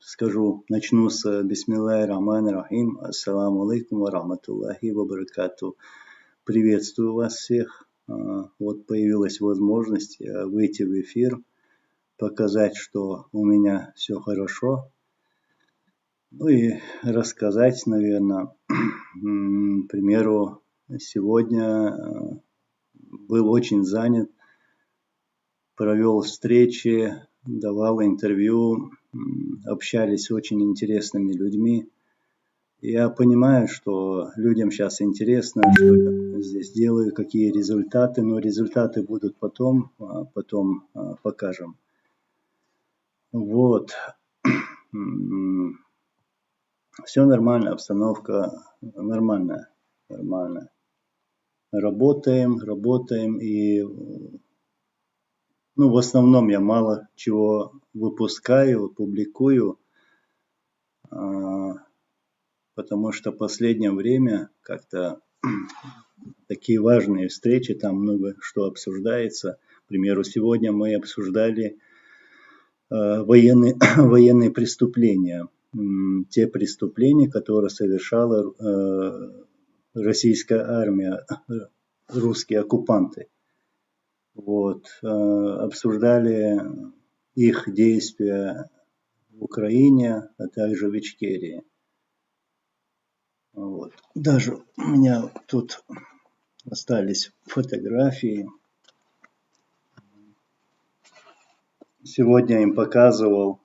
скажу, начну с Бисмиллахи рахмани рахим. Ассаламу алейкум ва рахматуллахи ва баракату. Приветствую вас всех. Вот появилась возможность выйти в эфир, показать, что у меня все хорошо. Ну и рассказать, наверное, к примеру, сегодня был очень занят, провел встречи, давал интервью, общались с очень интересными людьми. Я понимаю, что людям сейчас интересно, что я здесь делаю, какие результаты, но результаты будут потом покажем. Вот. Все нормально, обстановка нормальная. Работаем и в основном я мало чего выпускаю, публикую, потому что в последнее время как-то такие важные встречи, там много что обсуждается. К примеру, сегодня мы обсуждали военные преступления. Те преступления, которые совершала российская армия, русские оккупанты. Вот. Обсуждали их действия в Украине, а также в Ичкерии. Вот. Даже у меня тут остались фотографии. Сегодня я им показывал.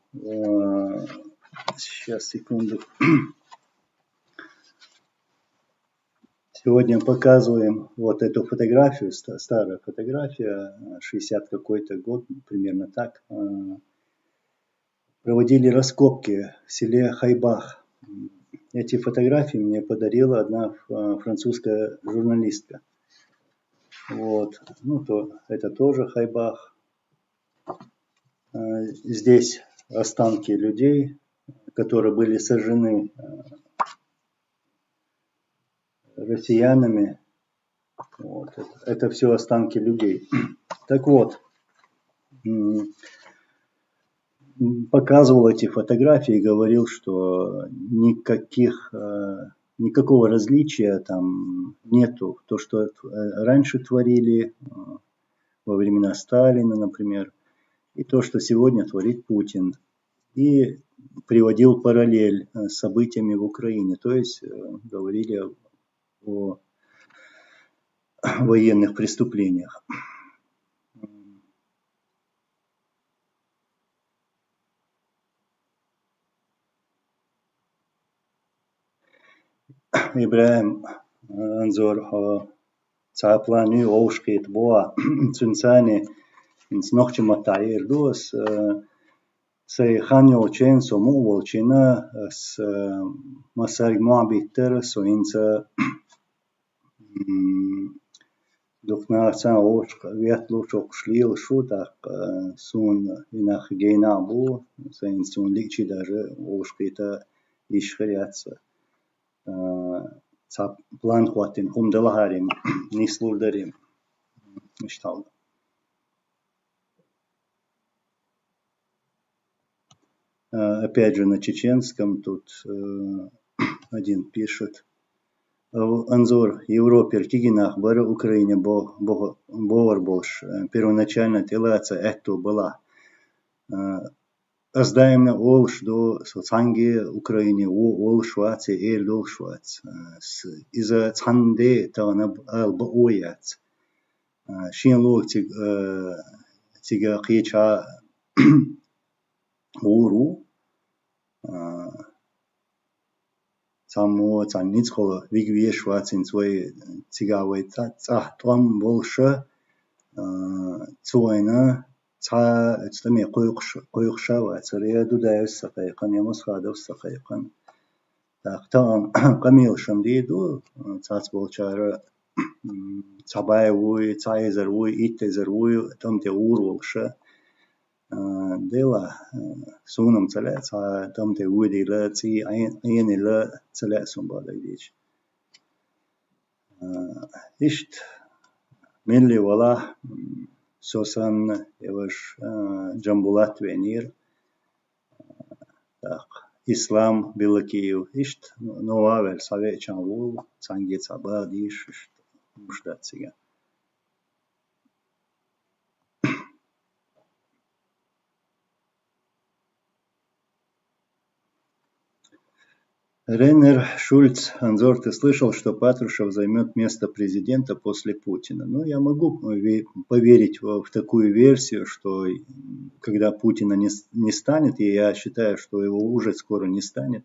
Сейчас, секунду. Сегодня показываем вот эту фотографию, старая фотография, 60 какой-то год, примерно так. Проводили раскопки в селе Хайбах. Эти фотографии мне подарила одна французская журналистка. Вот. Это тоже Хайбах. Здесь останки людей, которые были сожжены россиянами. Вот. Это все останки людей. Так вот, показывал эти фотографии и говорил, что никакого различия там нету. То, что раньше творили во времена Сталина, например, и то, что сегодня творит Путин. И приводил параллель с событиями в Украине. То есть говорили о военных преступлениях. Ибраим Анзор цаплани оушкит боа цунцани нохчиматаир дуас сей ханьо чен сому волчина с масарь муабиттер соинца духна цан оушк ветлучок шлил шутак сун инах гейнабу соин сун личи даже оушкита ишхриятся цап план хватин хумдалахарим нислурдарим иштал. Опять же на чеченском тут один пишет. Анзор Европе Кигинах Бара Украине Бовар Бош. Первоначально телаца это была. Аздаемна Олш до Соцанги Украине Ол Шваце Эль Дол Швац. Из-за Цанде Тана Алба Ояц. Шин лог тига Кича Уру. Само цанницхо вигвие швацин свой цигавой цахтвам больше цойна ца это койхшава цареду дайс сакайкан ямас хадов сакайкан так там камил шамдиду цац болчара цабаевой цайзервой иттезервой там те урволша дела сунам целец, а там те уйди лeci айни ла целецум балайдич. Ишт милли вала сосан еваш джамбулат венир İslam bilakiyu işte noavel saveçan vul sanget sabah iş işte muştatsiga. Рейнер Шульц, Анзор, ты слышал, что Патрушев займет место президента после Путина? Ну, я могу поверить в такую версию, что когда Путина не станет, и я считаю, что его уже скоро не станет,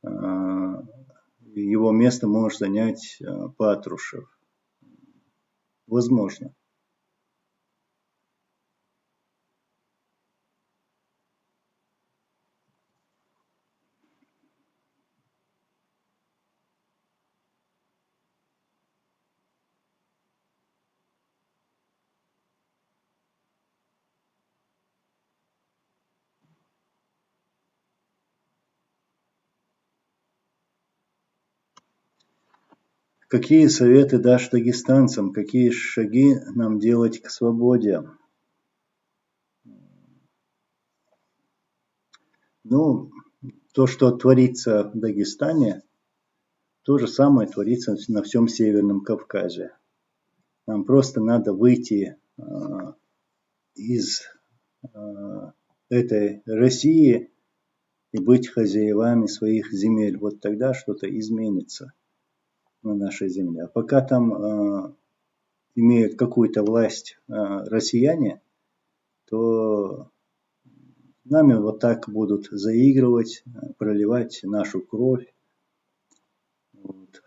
его место может занять Патрушев. Возможно. Какие советы дашь дагестанцам? Какие шаги нам делать к свободе? Ну, то, что творится в Дагестане, то же самое творится на всем Северном Кавказе. Нам просто надо выйти из этой России и быть хозяевами своих земель. Вот тогда что-то изменится на нашей земле. А пока там имеют какую-то власть россияне, то нами вот так будут заигрывать, проливать нашу кровь. Вот.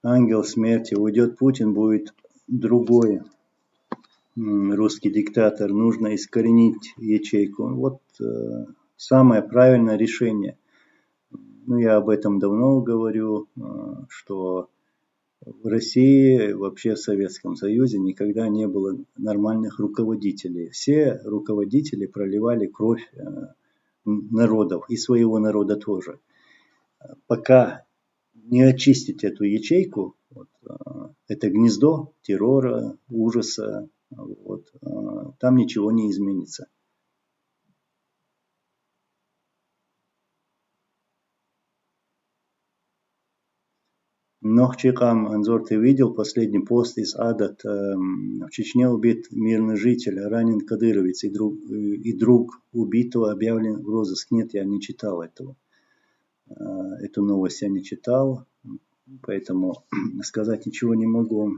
Ангел смерти. Уйдет Путин, будет другой русский диктатор. Нужно искоренить ячейку. Вот самое правильное решение. Ну, я об этом давно говорю, что в России, вообще в Советском Союзе никогда не было нормальных руководителей. Все руководители проливали кровь народов и своего народа тоже. Пока не очистить эту ячейку, вот, это гнездо террора, ужаса, вот, там ничего не изменится. Нохчикам, Анзор, ты видел последний пост из Адат? В Чечне убит мирный житель, ранен кадыровец, и друг убитого объявлен в розыск. Нет, я не читал этого. Эту новость я не читал, поэтому сказать ничего не могу.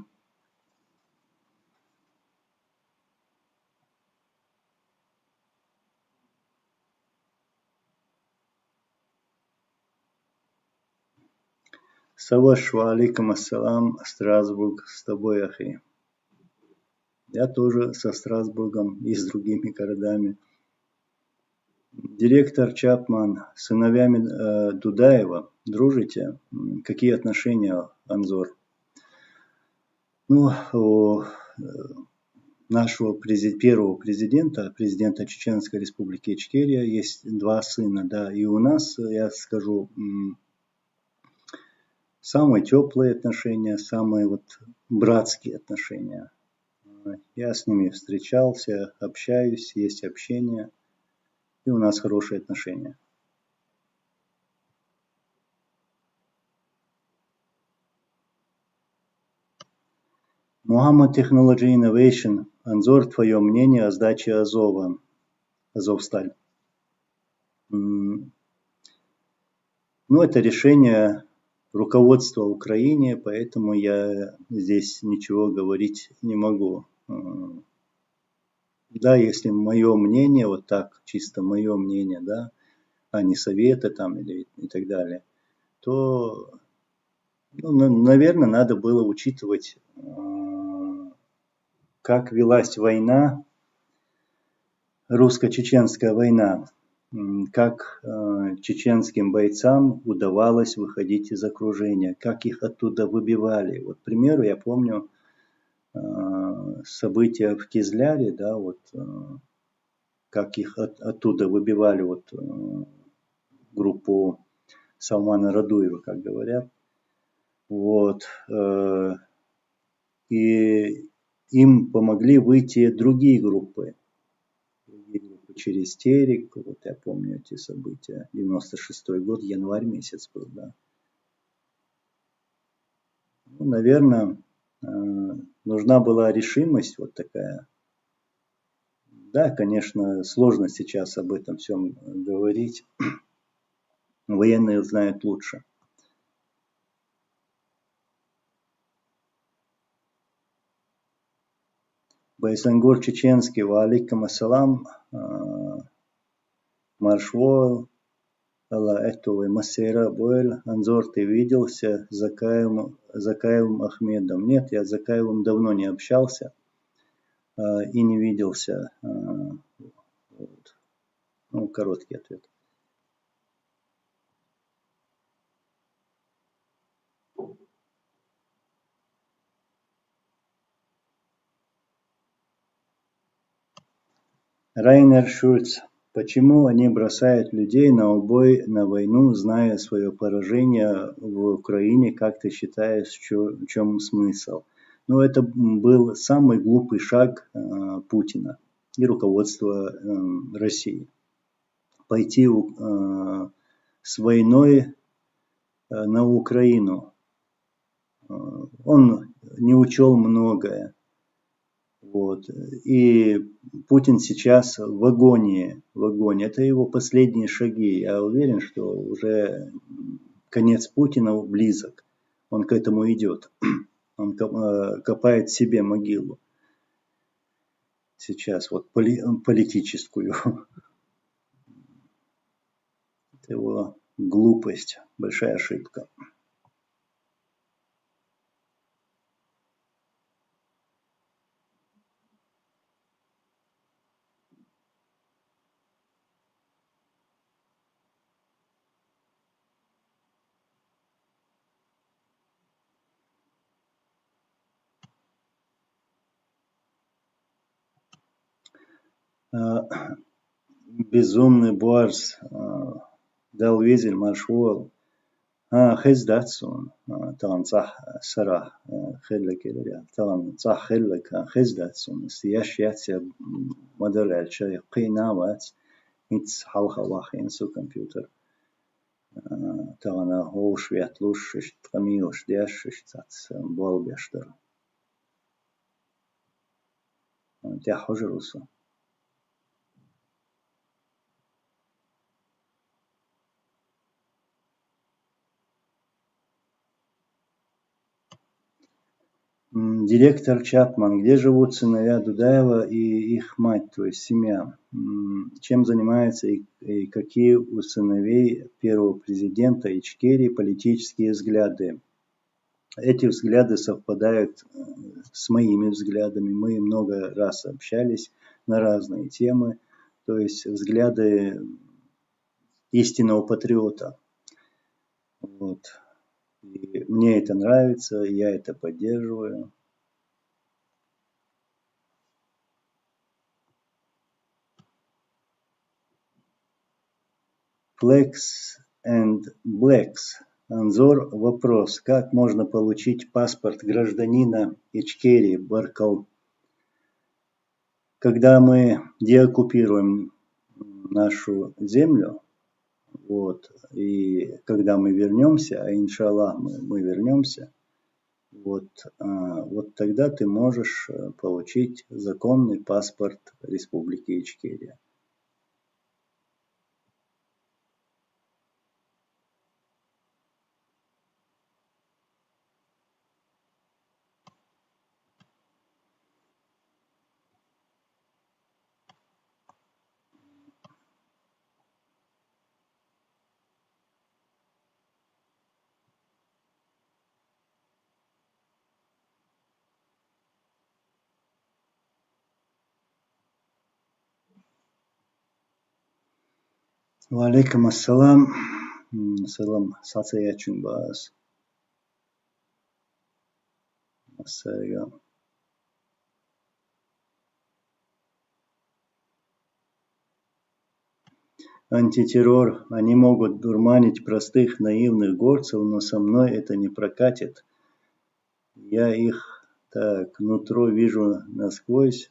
Саваш, алейкум ассалам, Страсбург, с тобой, ахи. Я тоже со Страсбургом и с другими городами. Директор Чапман, с сыновьями Дудаева дружите? Какие отношения, Анзор? Ну, у нашего первого президента Чеченской Республики Ичкерия, есть два сына, да, и у нас, я скажу, самые теплые отношения, самые вот братские отношения. Я с ними встречался, общаюсь, есть общение, и у нас хорошие отношения. Muhammad Technology Innovation. Анзор, твое мнение о сдаче Азова, Азовсталь? Ну, это решение руководства Украины, поэтому я здесь ничего говорить не могу. Да, если мое мнение, вот так, чисто мое мнение, да, а не советы там или и так далее, то, ну, наверное, надо было учитывать, как велась война, русско-чеченская война, как чеченским бойцам удавалось выходить из окружения, как их оттуда выбивали. Вот, к примеру, я помню события в Кизляре, да, вот, как их оттуда выбивали, вот, группу Салмана Радуева, как говорят. Вот. И им помогли выйти другие группы. Через Терек. Вот я помню эти события. 96-й год, январь месяц был, да. Ну, наверное, нужна была решимость вот такая. Да, конечно, сложно сейчас об этом всем говорить. Военные знают лучше. Байсангур чеченский, ва алейкум ассалам, маршвол, алла этовый массейра бойль, Анзор, ты виделся с Закаевым Ахмедом? Нет, я с Закаевым давно не общался и не виделся. Вот. Ну, короткий ответ. Райнер Шульц. Почему они бросают людей на убой, на войну, зная свое поражение в Украине? Как ты считаешь, в чем смысл? Ну, это был самый глупый шаг Путина и руководства России. Пойти с войной на Украину. Он не учел многое. Вот. И Путин сейчас в агонии. Это его последние шаги. Я уверен, что уже конец Путина близок. Он к этому идет. Он копает себе могилу. Сейчас вот политическую. Это его глупость. Большая ошибка. Безумный Барс, Далвизель, Маршвол. خزداتسون طبعا صح صراحة خلك طبعا صح خلك خزداتسون سياش ياتسي مدر على شيء قينا وات إنت حلقة واحد سو كمبيوتر طبعا هو شوية لوش تقميوش دياش تات بول بيشتر تيا حجر وصو Директор Чапман. Где живут сыновья Дудаева и их мать, то есть семья? Чем занимаются и какие у сыновей первого президента Ичкерии политические взгляды? Эти взгляды совпадают с моими взглядами. Мы много раз общались на разные темы. То есть взгляды истинного патриота. Вот. И мне это нравится, я это поддерживаю. Flex and Blacks. Анзор, вопрос. Как можно получить паспорт гражданина Ичкерии, Баркал? Когда мы деоккупируем нашу землю, вот, и когда мы вернемся, а иншаллах мы вернемся, вот тогда ты можешь получить законный паспорт Республики Ичкерия. Валейкум ассалам. Салам сацаячун баас. Массайга. антитеррор, они могут дурманить простых наивных горцев, но со мной это не прокатит. Я их так нутро вижу насквозь.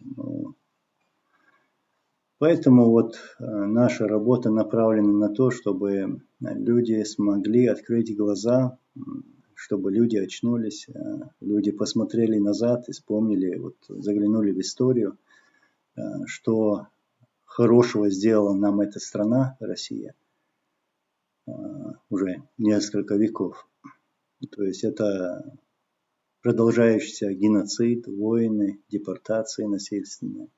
Поэтому вот наша работа направлена на то, чтобы люди смогли открыть глаза, чтобы люди очнулись, люди посмотрели назад и вспомнили, вот заглянули в историю, что хорошего сделала нам эта страна, Россия, уже несколько веков. То есть это продолжающийся геноцид, войны, депортации насильственные.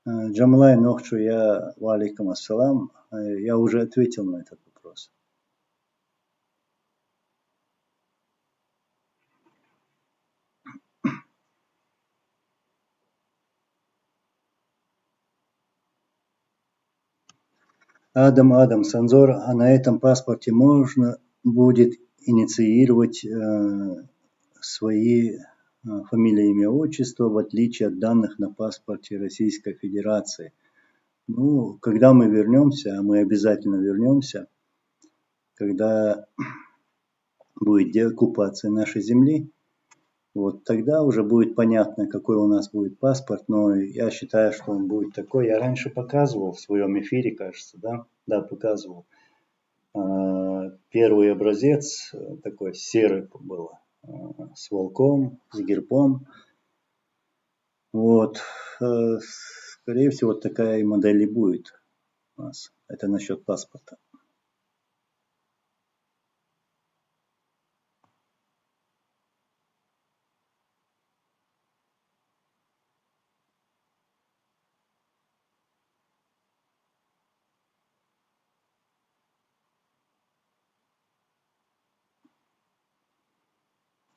Джамлай Нохчу, ва алейкум ассалам, я уже ответил на этот вопрос. Адам Санзор, а на этом паспорте можно будет инициировать свои фамилия, имя, отчество, в отличие от данных на паспорте Российской Федерации. Ну, когда мы вернемся, а мы обязательно вернемся, когда будет деоккупация нашей земли, вот тогда уже будет понятно, какой у нас будет паспорт, но я считаю, что он будет такой. Я раньше показывал в своем эфире, кажется, да? Да, показывал. Первый образец такой серый был, с волком, с гербом. Вот. Скорее всего, вот такая и модель и будет у нас. Это насчет паспорта.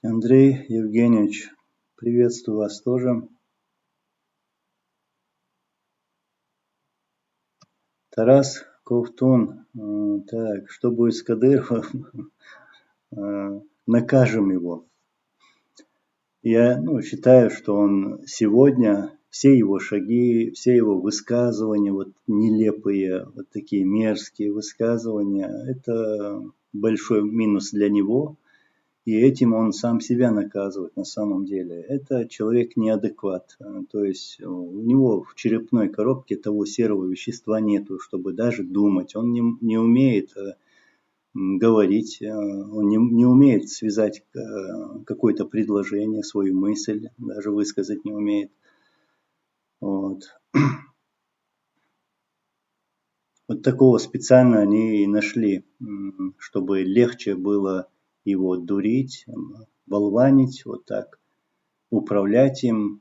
Андрей Евгеньевич, приветствую вас тоже. Тарас Ковтун, так, что будет с Кадыровым? Накажем его. Я считаю, что он сегодня, все его шаги, все его высказывания, вот нелепые, вот такие мерзкие высказывания, это большой минус для него. И этим он сам себя наказывает на самом деле. Это человек неадекват. То есть у него в черепной коробке того серого вещества нету, чтобы даже думать. Он не умеет говорить, он не умеет связать какое-то предложение, свою мысль, даже высказать не умеет. Вот. Вот такого специально они и нашли, чтобы легче было его дурить, болванить, вот так, управлять им,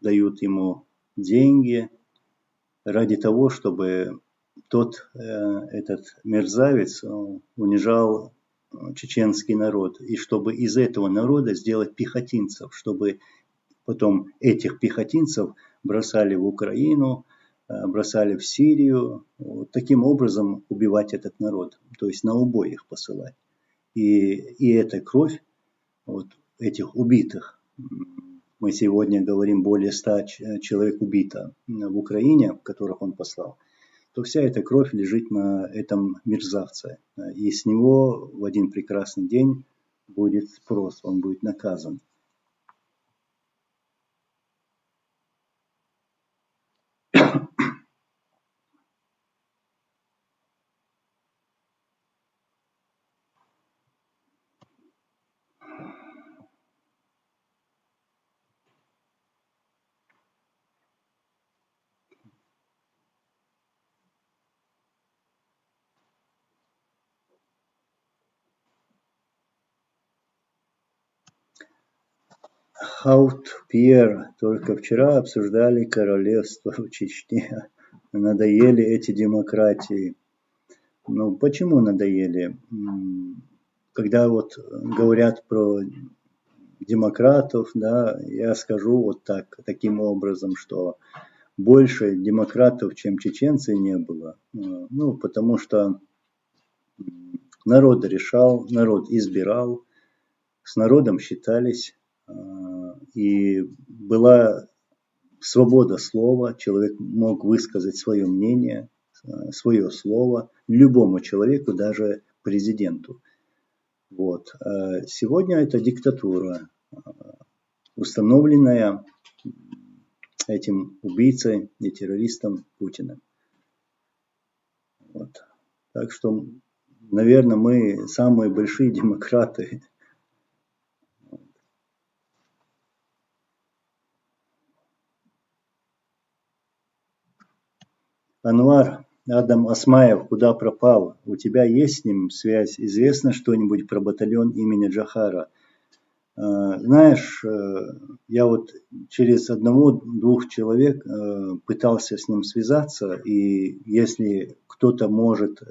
дают ему деньги ради того, чтобы этот мерзавец унижал чеченский народ, и чтобы из этого народа сделать пехотинцев, чтобы потом этих пехотинцев бросали в Украину, бросали в Сирию, вот таким образом убивать этот народ, то есть на убой их посылать. И эта кровь вот этих убитых, мы сегодня говорим, более 100 человек убито в Украине, которых он послал, то вся эта кровь лежит на этом мерзавце. И с него в один прекрасный день будет спрос, он будет наказан. Хаут-Пьер, только вчера обсуждали королевство в Чечне. Надоели эти демократии. Ну, почему надоели? Когда вот говорят про демократов, да, я скажу вот так, таким образом, что больше демократов, чем чеченцы, не было. Ну, потому что народ решал, народ избирал, с народом считались, и была свобода слова, человек мог высказать свое мнение, свое слово любому человеку, даже президенту. Вот. Сегодня это диктатура, установленная этим убийцей и террористом Путиным. Вот. Так что, наверное, мы самые большие демократы. Анвар, Адам Осмаев, куда пропал? У тебя есть с ним связь? Известно что-нибудь про батальон имени Джохара? Знаешь, я вот через одного-двух человек пытался с ним связаться, и если кто-то может,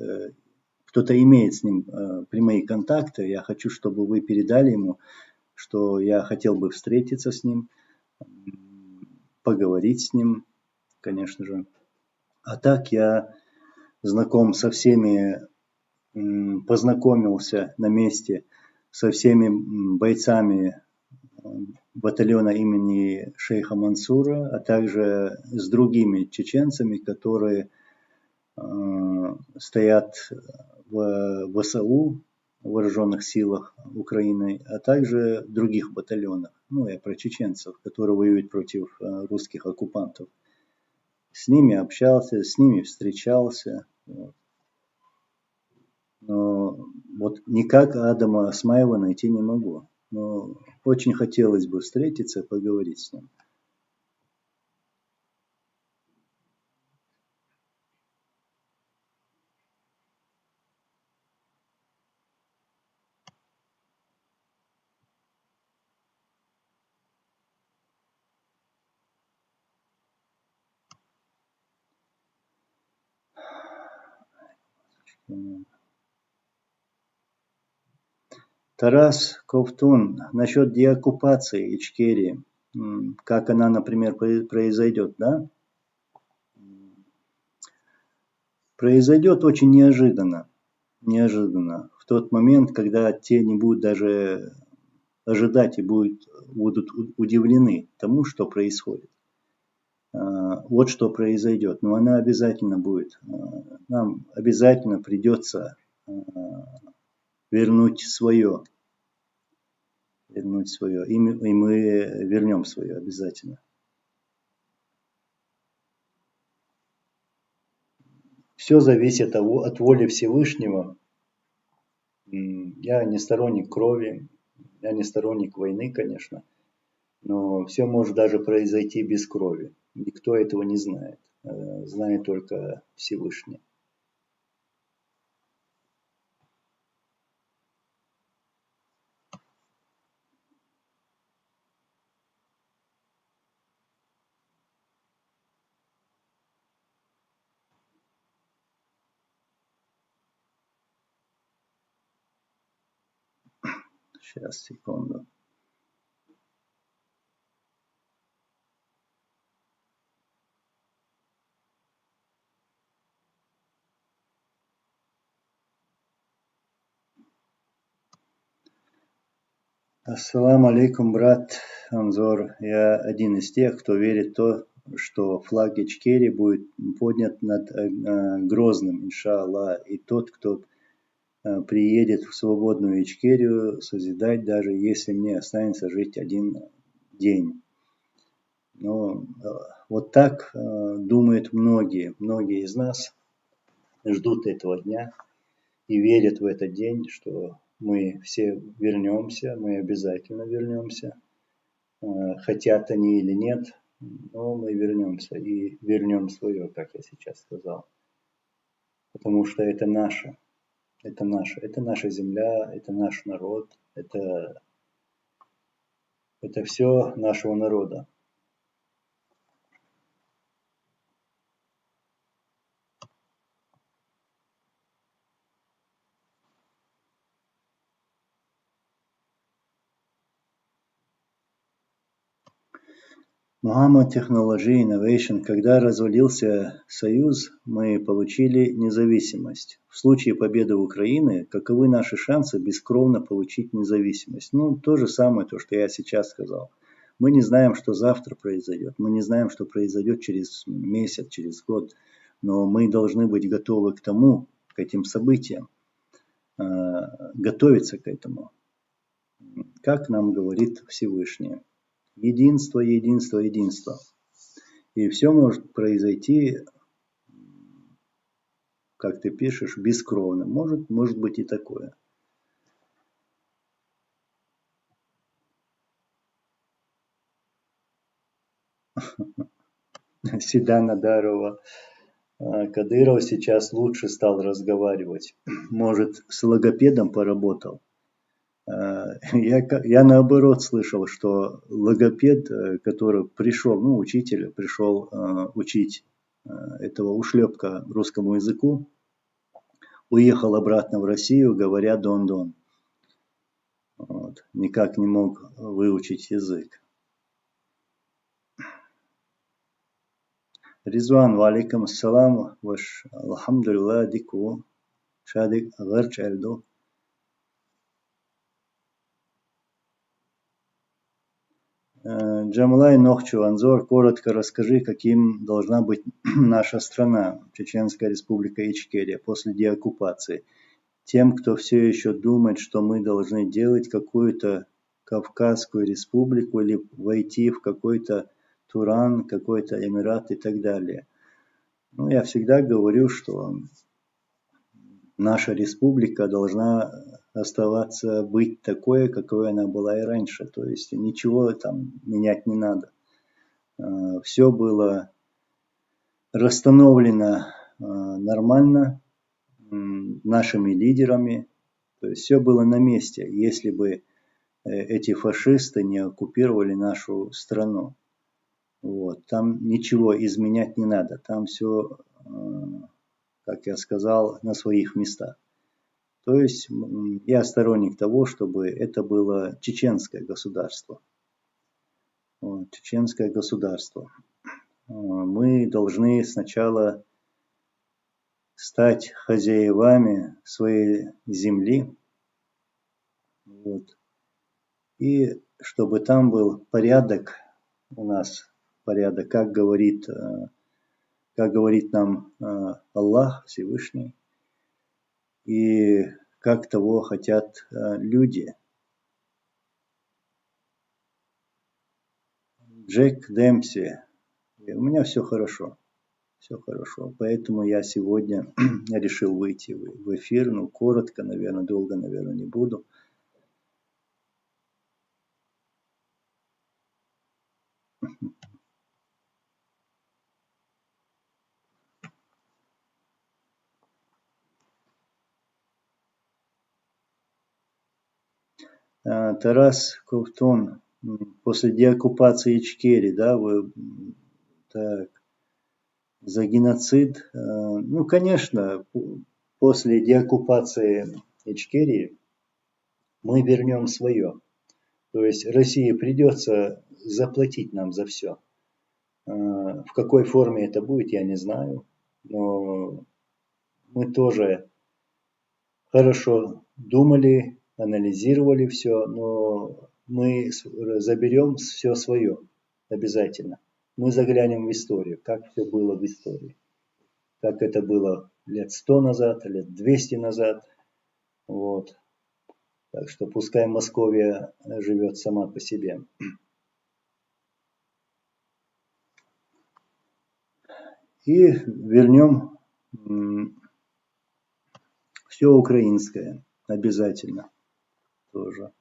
кто-то имеет с ним прямые контакты, я хочу, чтобы вы передали ему, что я хотел бы встретиться с ним, поговорить с ним, конечно же. А так я знаком со всеми, познакомился на месте со всеми бойцами батальона имени шейха Мансура, а также с другими чеченцами, которые стоят в ВСУ, вооруженных силах Украины, а также других батальонах. Ну, я про чеченцев, которые воюют против русских оккупантов. С ними общался, с ними встречался. Но вот никак Адама Осмаева найти не могу. Но очень хотелось бы встретиться, поговорить с ним. Тарас Ковтун, насчет деоккупации Ичкерии, как она, например, произойдет, да? Произойдет очень неожиданно. Неожиданно. В тот момент, когда те не будут даже ожидать и будут удивлены тому, что происходит. Вот что произойдет. Но она обязательно будет. Нам обязательно придется вернуть свое. Вернуть свое. И мы вернем свое обязательно. Все зависит от воли Всевышнего. Я не сторонник крови, я не сторонник войны, конечно. Но все может даже произойти без крови. Никто этого не знает. Знает только Всевышний. Сейчас, секунду. Ассаламу алейкум, брат Анзор. Я один из тех, кто верит в то, что флаг Ичкерии будет поднят над Грозным, иншаллах. И тот, кто приедет в свободную Ичкерию, созидать, даже если мне останется жить один день. Но вот так думают многие из нас, ждут этого дня и верят в этот день, что мы все вернемся, мы обязательно вернемся, хотят они или нет, но мы вернемся и вернем свое, как я сейчас сказал. Потому что это наше, это наша земля, это наш народ, это все нашего народа. Muhammad Technology Innovation. Когда развалился Союз, мы получили независимость. В случае победы Украины, каковы наши шансы бескровно получить независимость? Ну, то же самое, то, что я сейчас сказал. Мы не знаем, что завтра произойдет. Мы не знаем, что произойдет через месяц, через год. Но мы должны быть готовы к тому, к этим событиям, готовиться к этому. Как нам говорит Всевышний. Единство, единство, единство. И все может произойти, как ты пишешь, бескровно. Может быть и такое. Седана Дарова. Кадыров сейчас лучше стал разговаривать. Может, с логопедом поработал. Я наоборот слышал, что логопед, который пришел, ну, учитель пришел учить этого ушлепка русскому языку, уехал обратно в Россию, говоря дон-дон. Вот. Никак не мог выучить язык. Ризван, валикум ассалам, ваш алхамдулилlah дику, шадик гарч эльду. Джамлай Нохчу, Анзор, коротко расскажи, каким должна быть наша страна, Чеченская Республика Ичкерия, после деоккупации. Тем, кто все еще думает, что мы должны делать какую-то Кавказскую республику или войти в какой-то Туран, какой-то Эмират и так далее. Ну, я всегда говорю, что наша республика должна оставаться быть такой, какой она была и раньше. То есть ничего там менять не надо. Все было расстановлено нормально нашими лидерами. То есть все было на месте, если бы эти фашисты не оккупировали нашу страну. Вот. Там ничего изменять не надо. Там все, как я сказал, на своих местах. То есть я сторонник того, чтобы это было чеченское государство. Вот, чеченское государство. Мы должны сначала стать хозяевами своей земли. Вот. И чтобы там был порядок у нас, порядок, как говорит нам Аллах Всевышний. И как того хотят люди. Джек Демпси. У меня все хорошо. Все хорошо. Поэтому я сегодня решил выйти в эфир. Ну, коротко, наверное, долго, наверное, не буду. Тарас Ковтун. После деоккупации Ичкерии, да, вы так, за геноцид. Ну, конечно, после деоккупации Ичкерии мы вернем свое. То есть России придется заплатить нам за все. В какой форме это будет, я не знаю. Но мы тоже хорошо думали, анализировали все, но мы заберем все свое обязательно. Мы заглянем в историю, как все было в истории. Как это было лет 100 назад, лет 200 назад. Вот. Так что пускай Московия живет сама по себе. И вернем все украинское обязательно тоже.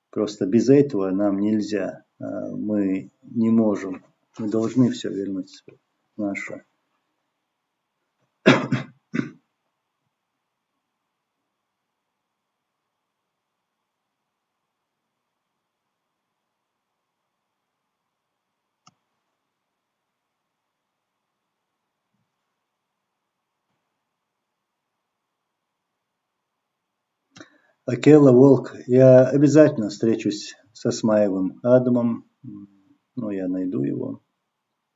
Просто без этого нам нельзя. Мы не можем. Мы должны все вернуть наше. Акела Волк. Я обязательно встречусь с Осмаевым Адамом. Ну, я найду его.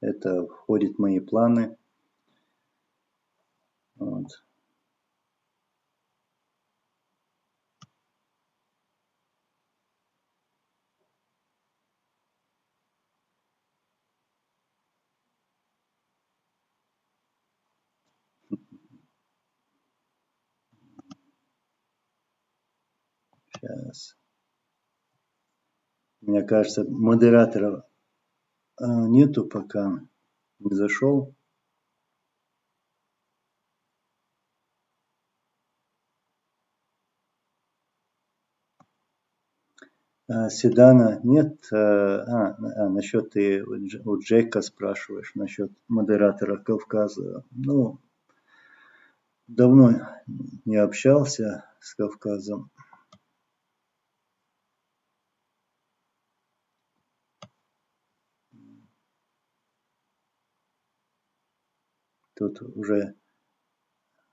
Это входит в мои планы. Вот. Сейчас. Мне кажется, модератора нету пока. Не зашел. Седана нет. Насчет ты у Джека спрашиваешь, насчет модератора Кавказа. Ну, давно не общался с Кавказом. Тут уже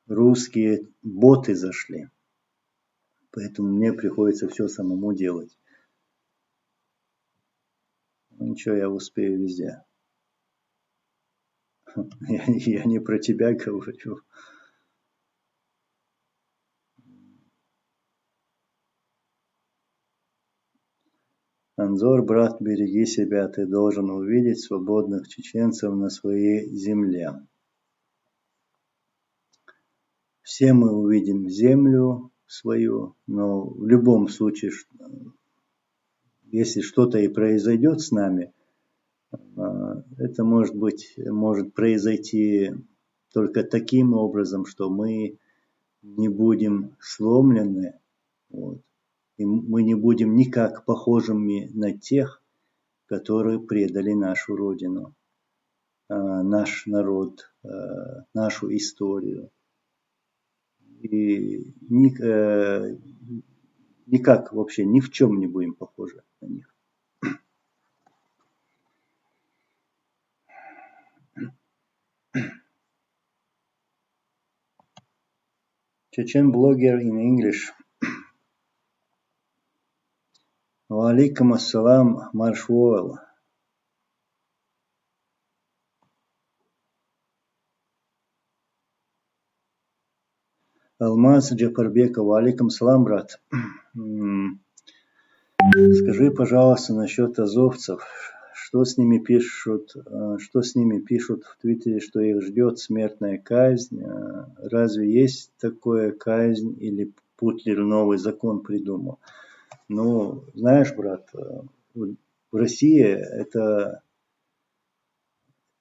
русские боты зашли. Поэтому мне приходится все самому делать. Ну, ничего, я успею везде. Я не про тебя говорю. Анзор, брат, береги себя, ты должен увидеть свободных чеченцев на своей земле. Все мы увидим землю свою, но в любом случае, если что-то и произойдет с нами, это может произойти только таким образом, что мы не будем сломлены, вот, и мы не будем никак похожими на тех, которые предали нашу Родину, наш народ, нашу историю. И никак вообще ни в чем не будем похожи на них. Chechen blogger in English. Walaikum assalam, Marshwall. Алмаз Джапарбеков. Алейкум салам, брат. Скажи, пожалуйста, насчет азовцев. Что с ними пишут в Твиттере, что их ждет смертная казнь? Разве есть такая казнь или Путлер новый закон придумал? Ну, знаешь, брат, в России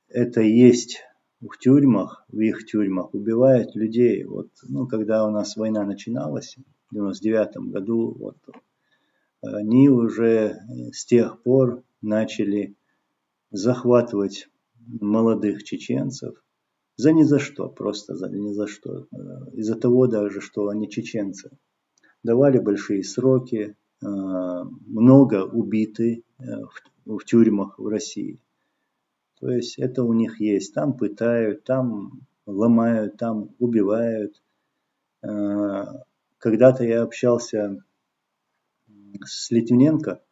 это есть в тюрьмах, в их тюрьмах убивают людей. Вот, когда у нас война начиналась в 99 году, вот, они уже с тех пор начали захватывать молодых чеченцев за ни за что, просто за ни за что. Из-за того даже, что они чеченцы. Давали большие сроки, много убиты в тюрьмах в России. То есть это у них есть. Там пытают, там ломают, там убивают. Когда-то я общался с Литвиненко.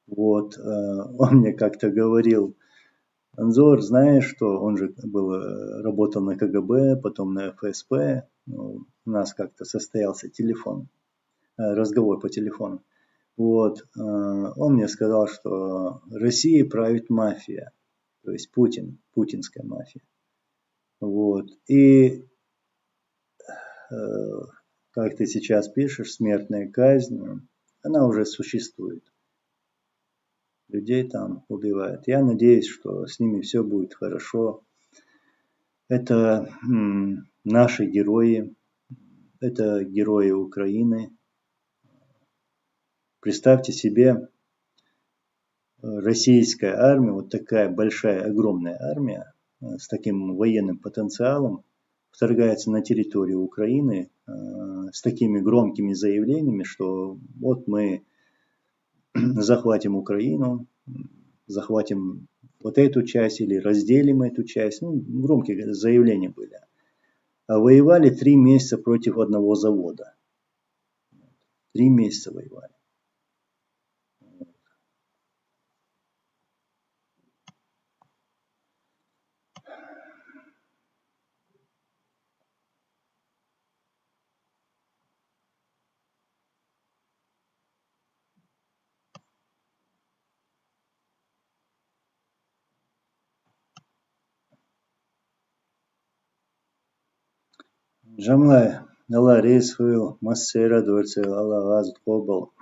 Вот, он мне как-то говорил: Анзор, знаешь, что он же работал на КГБ, потом на ФСП. У нас как-то состоялся разговор по телефону. Вот, он мне сказал, что Россией правит мафия, то есть путинская мафия. Вот, и как ты сейчас пишешь, смертная казнь, она уже существует. Людей там убивают. Я надеюсь, что с ними все будет хорошо. Это наши герои, это герои Украины. Представьте себе, российская армия, вот такая большая, огромная армия с таким военным потенциалом вторгается на территорию Украины с такими громкими заявлениями, что вот мы захватим Украину, захватим вот эту часть или разделим эту часть. Громкие заявления были. А воевали 3 месяца против одного завода. 3 месяца воевали. Джамлай, Аллах рейсхуил, массера дурцел, Аллах азут кобал.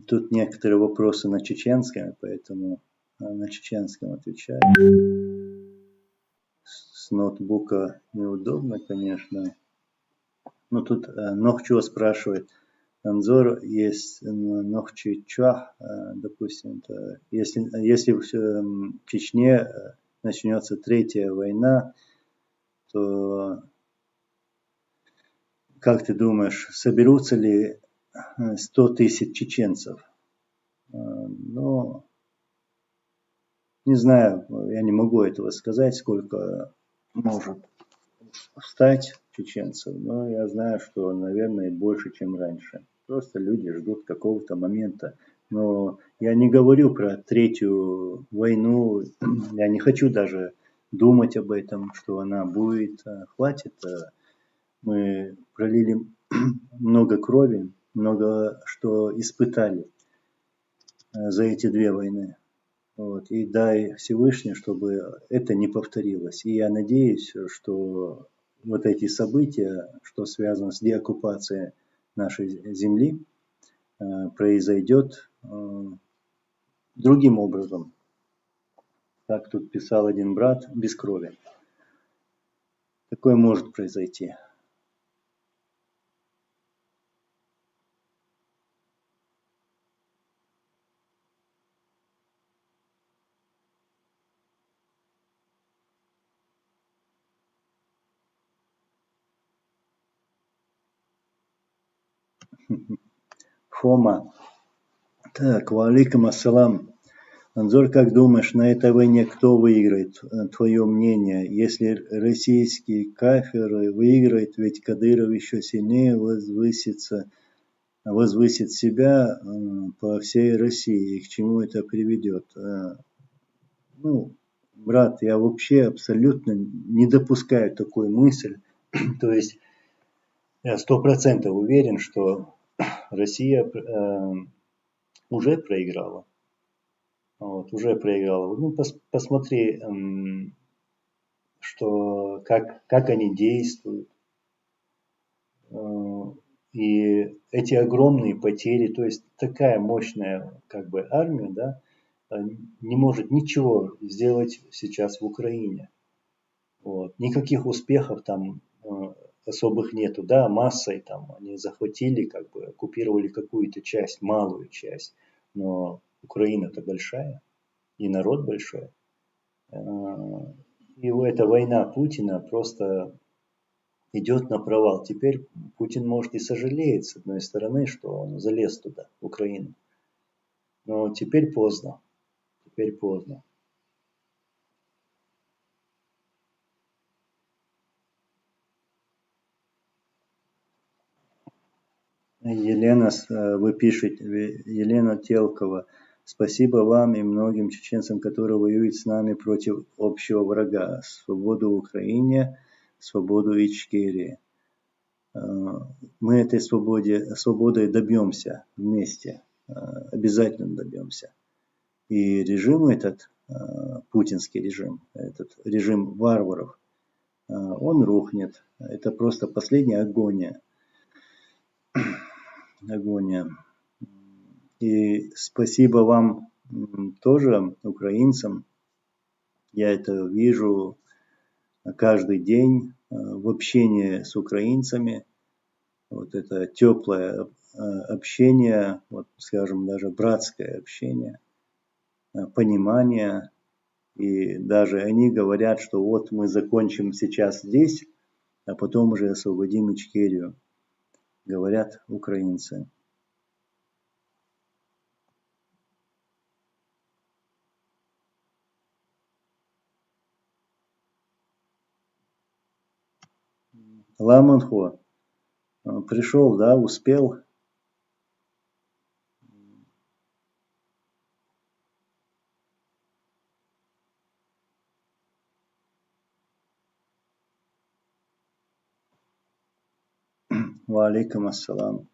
Тут некоторые вопросы на чеченском, поэтому на чеченском отвечаю. С ноутбука неудобно, конечно. Но тут Нохчо спрашивает. Анзор есть Нохчи Чуах, допустим. То если в Чечне начнется третья война, то как ты думаешь, соберутся ли 100 тысяч чеченцев? Ну, не знаю, я не могу этого сказать, сколько может встать чеченцев, но я знаю, что, наверное, больше, чем раньше. Просто люди ждут какого-то момента. Но я не говорю про третью войну, я не хочу даже думать об этом, что она будет. Хватит, мы пролили много крови, много что испытали за эти две войны. Вот. И дай Всевышний, чтобы это не повторилось. И я надеюсь, что вот эти события, что связано с деоккупацией нашей земли, произойдет другим образом. Как тут писал один брат, без крови. Такое может произойти. Фома. Так, валикум ассалам. Анзор, как думаешь, на этой войне кто выиграет? Твое мнение. Если российские кафиры выиграют, ведь Кадыров еще сильнее возвысит себя по всей России. И к чему это приведет? Ну, брат, я вообще абсолютно не допускаю такой мысли. То есть я 100% уверен, что Россия уже проиграла. Вот, уже проиграла. Ну, посмотри, что, как они действуют. И эти огромные потери, то есть такая мощная как бы армия, да, не может ничего сделать сейчас в Украине. Вот. Никаких успехов там особых нету. Да, массой там они захватили, как бы оккупировали какую-то часть, малую часть. Но Украина-то большая, и народ большой. И эта война Путина просто идет на провал. Теперь Путин, может, и сожалеет, с одной стороны, что он залез туда, в Украину. Но теперь поздно. Теперь поздно. Елена, вы пишете, Елена Телкова. Спасибо вам и многим чеченцам, которые воюют с нами против общего врага. Свободу Украине, свободу Ичкерии. Мы этой свободой добьемся вместе. Обязательно добьемся. И режим этот, путинский режим, этот режим варваров, он рухнет. Это просто последняя агония. Агония. И спасибо вам тоже, украинцам. Я это вижу каждый день в общении с украинцами. Вот это теплое общение, вот, скажем, даже братское общение, понимание. И даже они говорят, что вот мы закончим сейчас здесь, а потом уже освободим Ичкерию. Говорят украинцы. Ламанхо пришел, да, успел. Ва алейкум ассалам.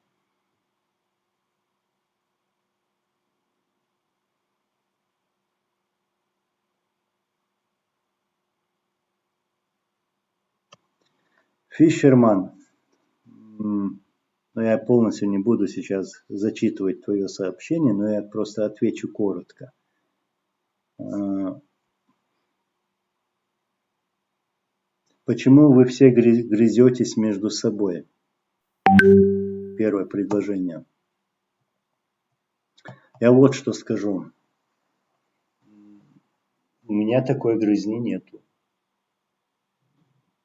Фишерман. Но я полностью не буду сейчас зачитывать твое сообщение, но я просто отвечу коротко. Почему вы все грызетесь между собой? Первое предложение. Я вот что скажу. У меня такой грызни нету.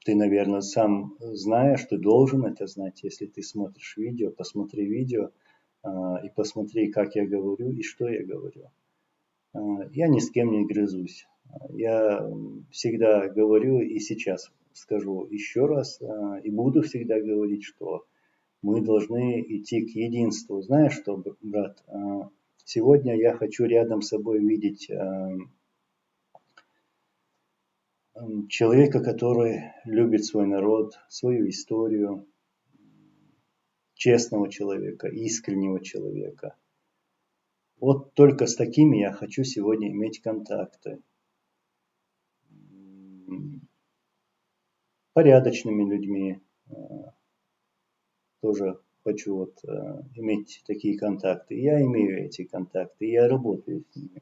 Ты, наверное, сам знаешь, ты должен это знать, если ты смотришь видео. Посмотри видео и посмотри, как я говорю и что я говорю. Я ни с кем не грызусь. Я всегда говорю и сейчас скажу еще раз и буду всегда говорить, что мы должны идти к единству. Знаешь что, брат, сегодня я хочу рядом с собой видеть человека, который любит свой народ, свою историю, честного человека, искреннего человека. Вот только с такими я хочу сегодня иметь контакты. Порядочными людьми тоже хочу вот иметь такие контакты. Я имею эти контакты, я работаю с ними.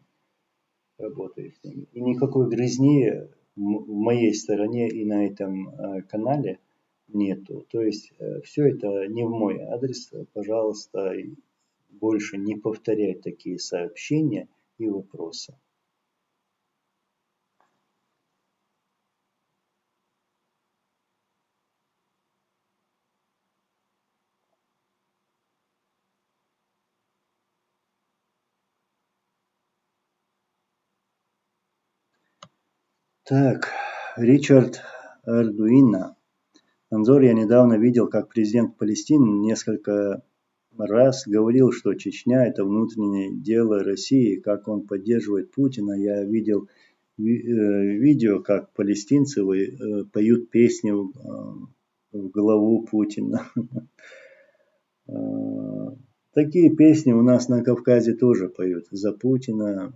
И никакой грызни в моей стороне и на этом канале нету. То есть все это не в мой адрес. Пожалуйста, больше не повторяй такие сообщения и вопросы. Так, Ричард Ардуино. Анзор, я недавно видел, как президент Палестины несколько раз говорил, что Чечня – это внутреннее дело России, как он поддерживает Путина. Я видел видео, как палестинцы поют песню в голову Путина. Такие песни у нас на Кавказе тоже поют за Путина,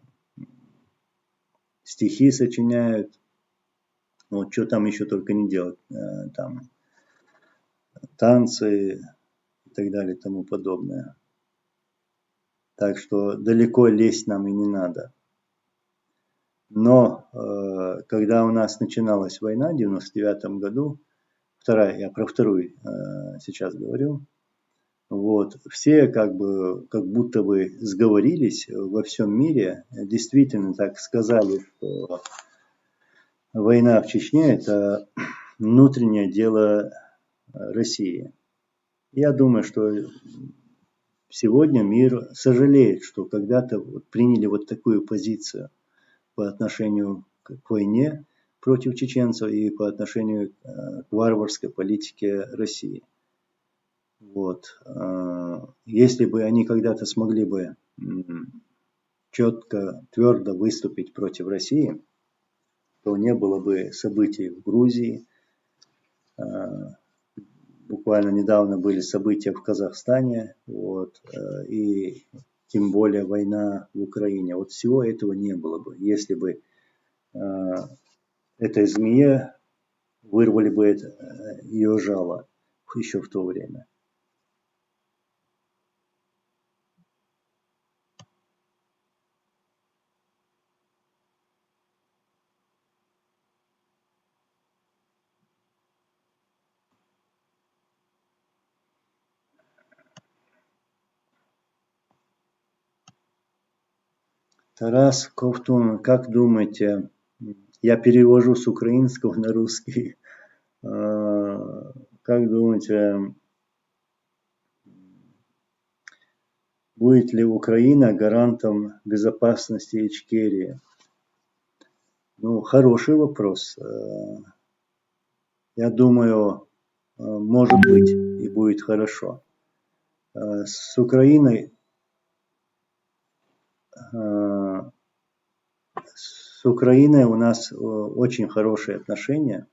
стихи сочиняют. Вот что там еще только не делать, там танцы и так далее и тому подобное. Так что далеко лезть нам и не надо. Но когда у нас начиналась война в 1999 году, я про вторую сейчас говорю, вот, все как будто бы сговорились во всем мире, действительно так сказали, что война в Чечне – это внутреннее дело России. Я думаю, что сегодня мир сожалеет, что когда-то приняли вот такую позицию по отношению к войне против чеченцев и по отношению к варварской политике России. Вот. Если бы они когда-то смогли бы четко, твердо выступить против России, то не было бы событий в Грузии. Буквально недавно были события в Казахстане, вот, и тем более война в Украине. Вот всего этого не было бы, если бы этой змее вырвали бы ее жало еще в то время. Тарас Ковтун, как думаете, я перевожу с украинского на русский, как думаете, будет ли Украина гарантом безопасности Ичкерии? Ну, хороший вопрос. Я думаю, может быть и будет хорошо. С Украиной у нас очень хорошие отношения.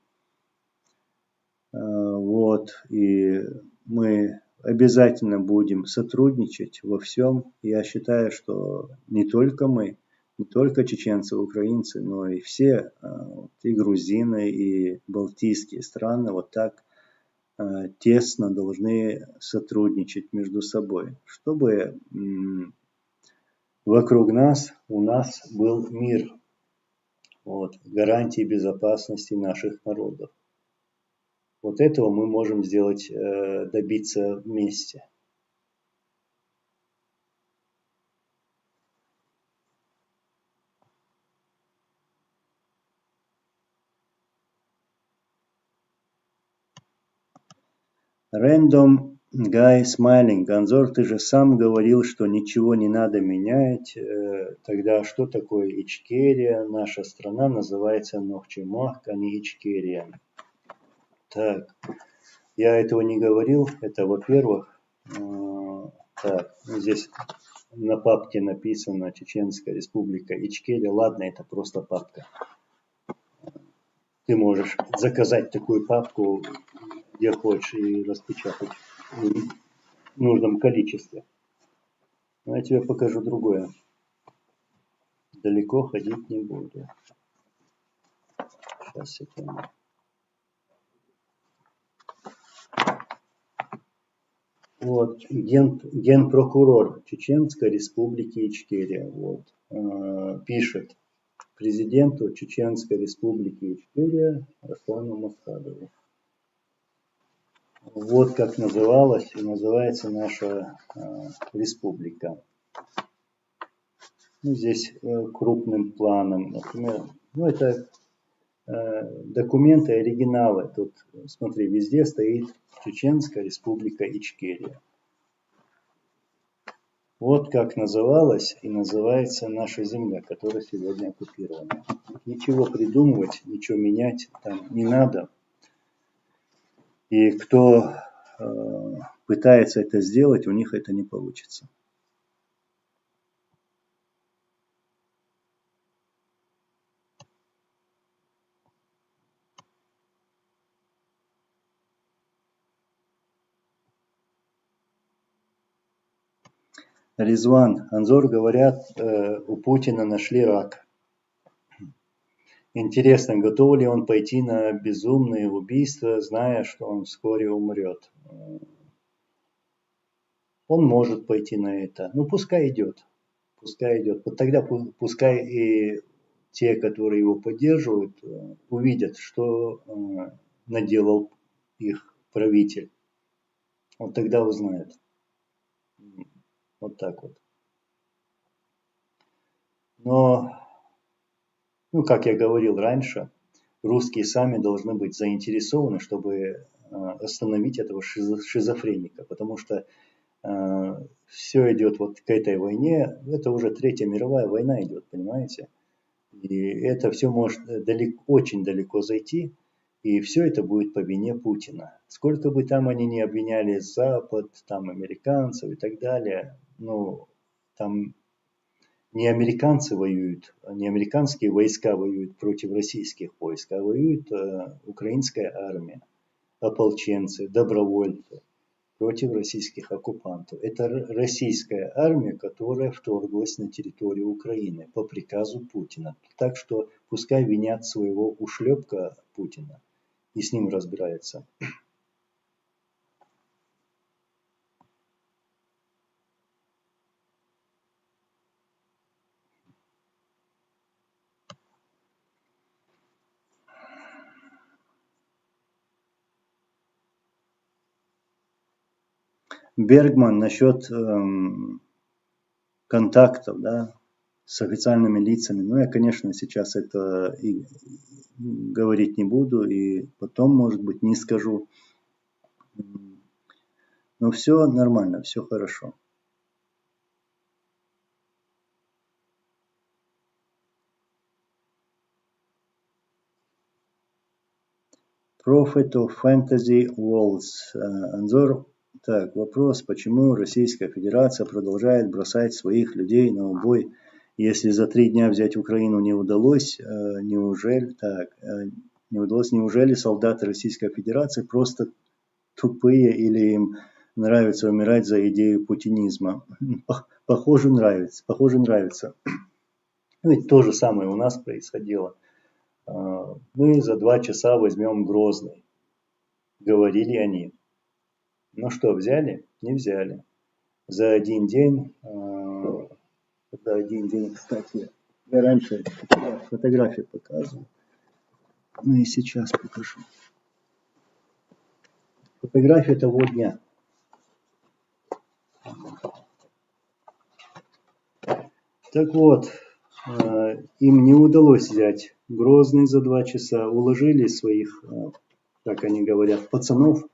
Вот, и мы обязательно будем сотрудничать во всем. Я считаю, что не только мы, не только чеченцы, украинцы, но и все, и грузины, и балтийские страны вот так тесно должны сотрудничать между собой, чтобы вокруг нас, у нас был мир, вот, гарантии безопасности наших народов. Вот этого мы можем сделать, добиться вместе. Random guy smiling. Анзор, ты же сам говорил, что ничего не надо менять. Тогда что такое Ичкерия? Наша страна называется Нохчемах, а не Ичкерия. Так, я этого не говорил. Это во-первых. Так, здесь на папке написано Чеченская Республика Ичкерия. Ладно, это просто папка. Ты можешь заказать такую папку, где хочешь, и распечатать в нужном количестве. Но я тебе покажу другое. Далеко ходить не буду. Сейчас, секунду. Вот, генпрокурор Чеченской Республики Ичкерия вот, пишет президенту Чеченской Республики Ичкерия Руслану Масхадову. Вот как называлась и называется наша республика. Ну, здесь крупным планом, например, ну это документы, оригиналы. Тут, смотри, везде стоит Чеченская Республика Ичкерия. Вот как называлась и называется наша земля, которая сегодня оккупирована. Ничего придумывать, ничего менять там не надо. И кто пытается это сделать, у них это не получится. Резван, Анзор, говорят, у Путина нашли рак. Интересно, готов ли он пойти на безумные убийства, зная, что он вскоре умрет? Он может пойти на это. Ну, пускай идет. Пускай идет. Вот тогда пускай и те, которые его поддерживают, увидят, что наделал их правитель. Вот тогда узнают. Вот так вот. Но, ну, как я говорил раньше, русские сами должны быть заинтересованы, чтобы остановить этого шизофреника. Потому что все идет вот к этой войне. Это уже Третья мировая война идет, понимаете? И это все может очень далеко зайти. И все это будет по вине Путина. Сколько бы там они ни обвиняли Запад, там американцев и так далее, ну, там не американцы воюют, не американские войска воюют против российских войск, а воюет украинская армия, ополченцы, добровольцы против российских оккупантов. Это российская армия, которая вторглась на территорию Украины по приказу Путина. Так что пускай винят своего ушлепка Путина и с ним разбираются. Бергман насчет контактов, да, с официальными лицами. Ну, я, конечно, сейчас это и говорить не буду, и потом, может быть, не скажу. Но все нормально, все хорошо. Prophet of Fantasy Worlds. Анзор, так, вопрос, почему Российская Федерация продолжает бросать своих людей на убой, если за 3 дня взять Украину не удалось, неужели солдаты Российской Федерации просто тупые или им нравится умирать за идею путинизма. Похоже, нравится. Похоже, нравится. Ну, ведь то же самое у нас происходило. Мы за 2 часа возьмем Грозный. Говорили они. Ну что, взяли? Не взяли. За один день, кстати, я раньше фотографии показывал, ну и сейчас покажу. Фотография того дня. Так вот, им не удалось взять Грозный за 2 часа, уложили своих, как они говорят, пацанов,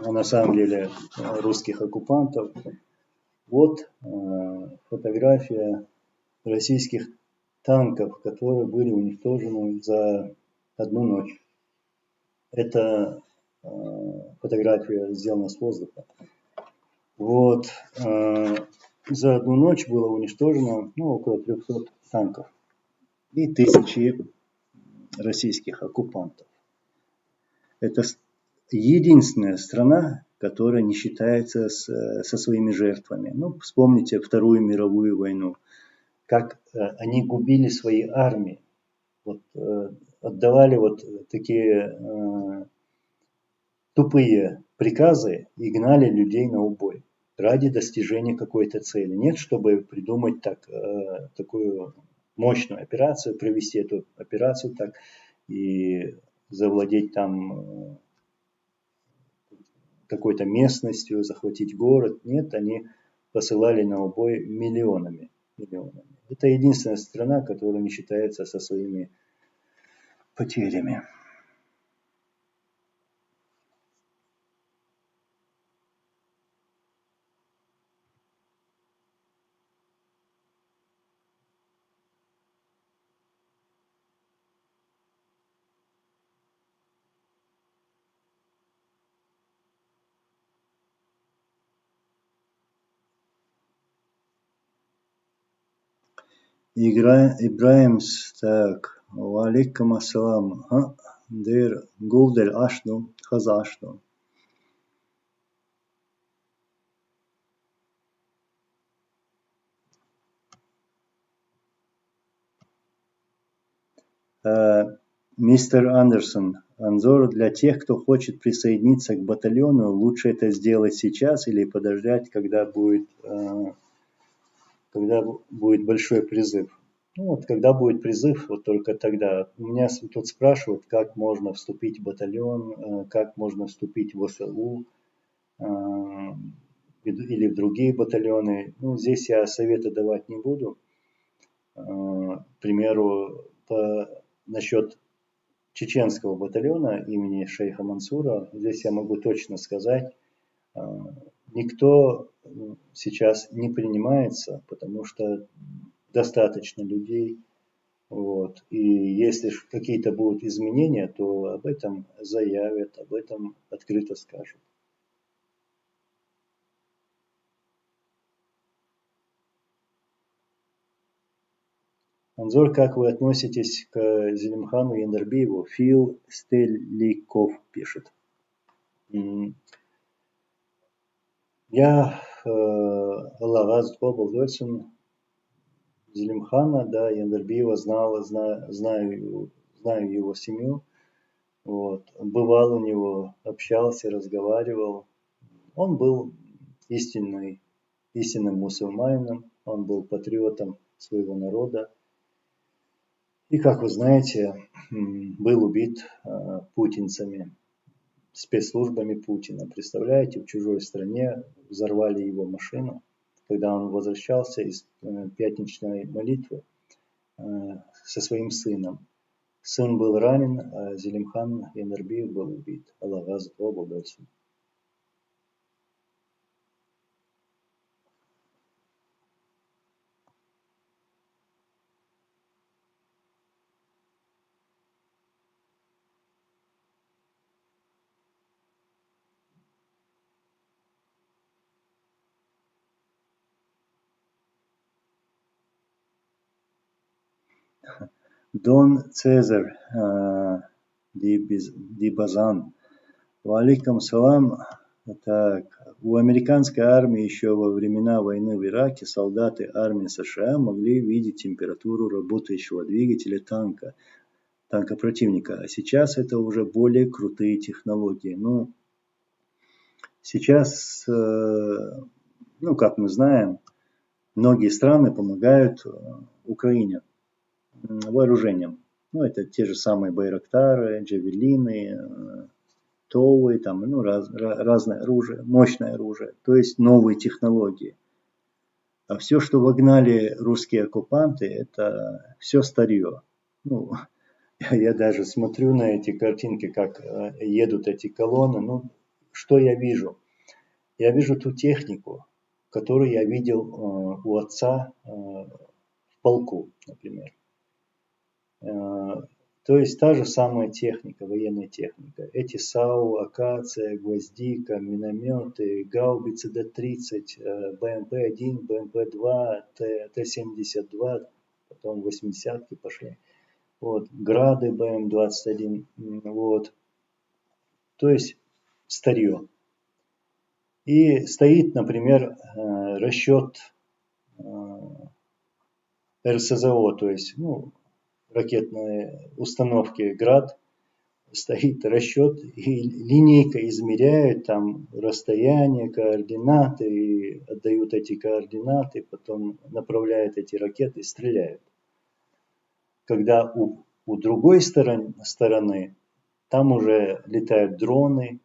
а на самом деле русских оккупантов. Вот фотография российских танков, которые были уничтожены за одну ночь. Это фотография сделана с воздуха. Вот за одну ночь было уничтожено около 300 танков и 1000 российских оккупантов. Это единственная страна, которая не считается со своими жертвами. Ну, вспомните Вторую мировую войну, как они губили свои армии, вот, отдавали вот такие тупые приказы и гнали людей на убой ради достижения какой-то цели. Нет, чтобы придумать такую мощную операцию, провести эту операцию так и завладеть там какой-то местностью, захватить город. Нет, они посылали на убой миллионами. Это единственная страна, которая не считается со своими потерями. İbrahim tak. Aleyküm assalam. Der Gulder Ashton, Haza Ashton. Мистер Андерсон, Анзор, для тех, кто хочет присоединиться к батальону, лучше это сделать сейчас или подождать, когда будет большой призыв. Ну вот, когда будет призыв, вот только тогда. Меня тут спрашивают, как можно вступить в батальон, как можно вступить в ОСУ или в другие батальоны. Ну, здесь я советы давать не буду. К примеру, насчет чеченского батальона имени шейха Мансура, здесь я могу точно сказать, никто сейчас не принимается, потому что достаточно людей. Вот. И если какие-то будут изменения, то об этом заявят, об этом открыто скажут. Анзор, как вы относитесь к Зелимхану Яндарбиеву? Фил Стеликов пишет. Я Аллах разу был Дольсон Зелимхана, да, Яндарбиева знаю его семью. Вот. Бывал у него, общался, разговаривал. Он был истинным мусульманином, он был патриотом своего народа. И, как вы знаете, был убит путинцами, спецслужбами Путина. Представляете, в чужой стране взорвали его машину, когда он возвращался из пятничной молитвы со своим сыном. Сын был ранен, а Зелимхан Яндарбиев был убит. Аллах разу обладался. Дон Цезарь Ди Базан. Валикум салам. Так, у американской армии еще во времена войны в Ираке солдаты армии США могли видеть температуру работающего двигателя танка противника. А сейчас это уже более крутые технологии. Ну, сейчас, ну, как мы знаем, многие страны помогают Украине вооружением. Ну, это те же самые Байрактары, Джавелины, Товы, там, ну, разное оружие, мощное оружие, то есть новые технологии. А все, что вогнали русские оккупанты, это все старье. Ну, я даже смотрю на эти картинки, как едут эти колонны. Ну, что я вижу? Я вижу ту технику, которую я видел у отца в полку, например. То есть та же самая техника, военная техника. Эти САУ, Акация, Гвоздика, минометы, гаубицы Д-30, БМП-1, БМП-2, Т-72, потом 80-ки пошли. Вот, Грады БМ-21, вот. То есть старье. И стоит, например, расчет РСЗО, то есть, ну, ракетные установки «Град», стоит расчет, и линейка измеряет там расстояние, координаты, и отдают эти координаты, потом направляют эти ракеты и стреляют. Когда у другой стороны там уже летают дроны,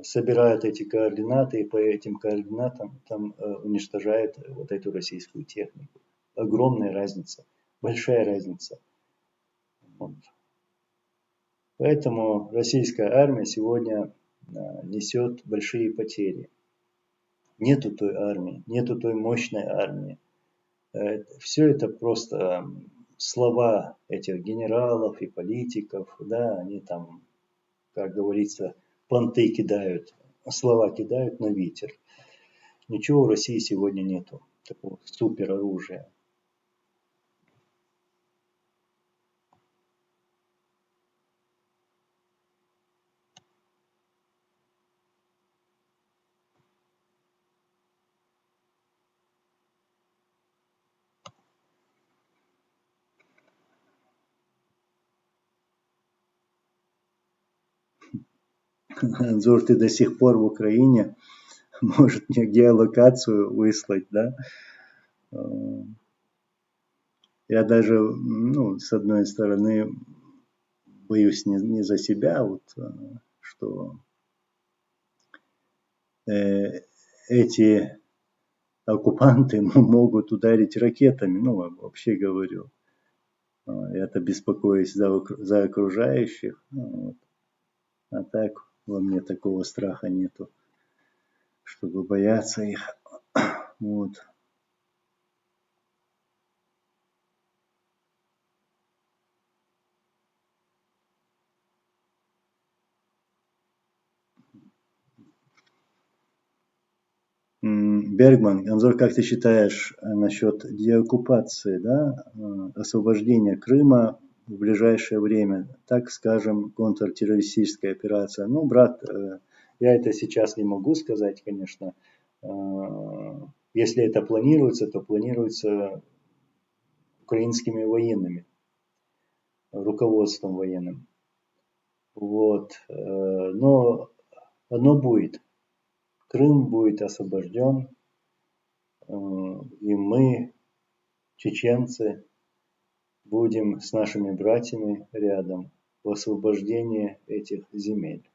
собирают эти координаты, и по этим координатам там уничтожают вот эту российскую технику. Огромная разница, большая разница. Вот. Поэтому российская армия сегодня несет большие потери. Нету той армии, нету той мощной армии. Все это просто слова этих генералов и политиков, да, они там, как говорится, понты кидают, слова кидают на ветер. Ничего у России сегодня нету, такого супероружия. Анзор, ты до сих пор в Украине, может мне геолокацию выслать, да? Я даже, ну, с одной стороны, боюсь не за себя, вот, что эти оккупанты могут ударить ракетами, ну, вообще говорю. Я-то беспокоюсь за окружающих. Вот. А так во мне такого страха нету, чтобы бояться их. Вот. Бергман, Анзор, как ты считаешь насчет деоккупации, да, освобождения Крыма в ближайшее время, так скажем, контртеррористическая операция? Ну, брат, я это сейчас не могу сказать, конечно. Если это планируется, то планируется украинскими военными, руководством военным. Вот. Но оно будет. Крым будет освобожден, и мы, чеченцы, будем с нашими братьями рядом в освобождении этих земель.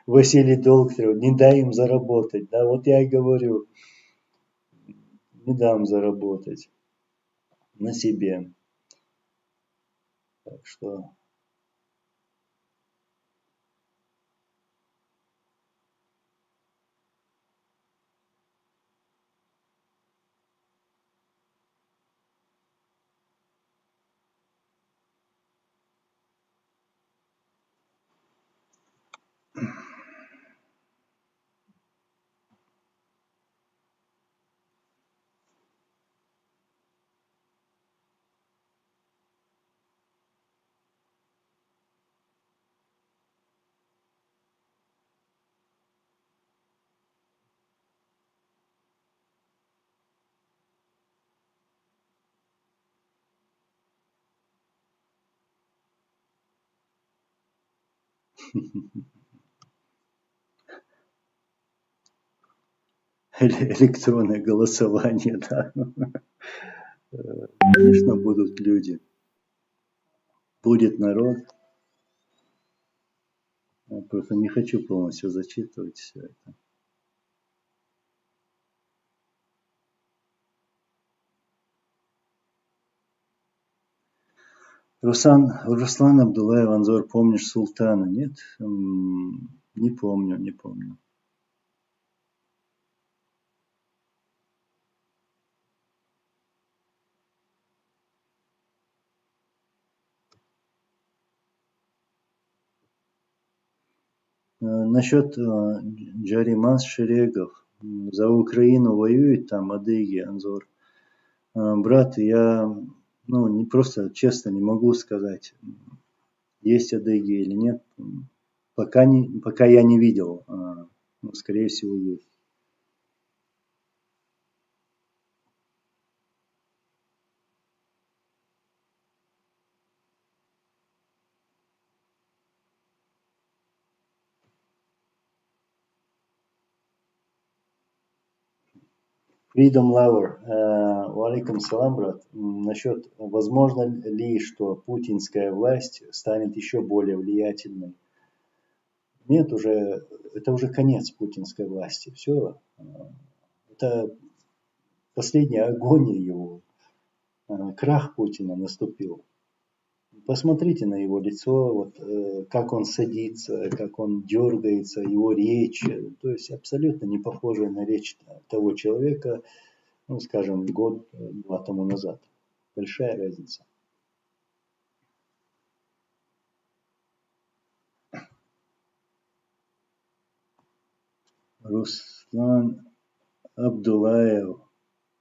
Василий Долгтрев, не дай им заработать. Да, вот я и говорю, не дам заработать на себе. Так что Электронное голосование, да. Конечно, будут люди. Будет народ. Я просто не хочу полностью зачитывать все это. Руслан Абдулаев, Анзор, помнишь Султана? Нет? Не помню, не помню. Насчет Джаримас Шерегов. За Украину воюет там адыги, Анзор. Брат, я не просто честно не могу сказать, есть адыги или нет. Пока я не видел. Скорее всего, есть. Freedom Lover. Валейкум салам, брат. Насчет, возможно ли, что путинская власть станет еще более влиятельной? Нет, это уже конец путинской власти. Все. Это последняя агония его. Крах Путина наступил. Посмотрите на его лицо, вот, как он садится, как он дергается, его речь. То есть абсолютно не похожая на речь того человека, скажем, год-два тому назад. Большая разница. Руслан Абдулаев.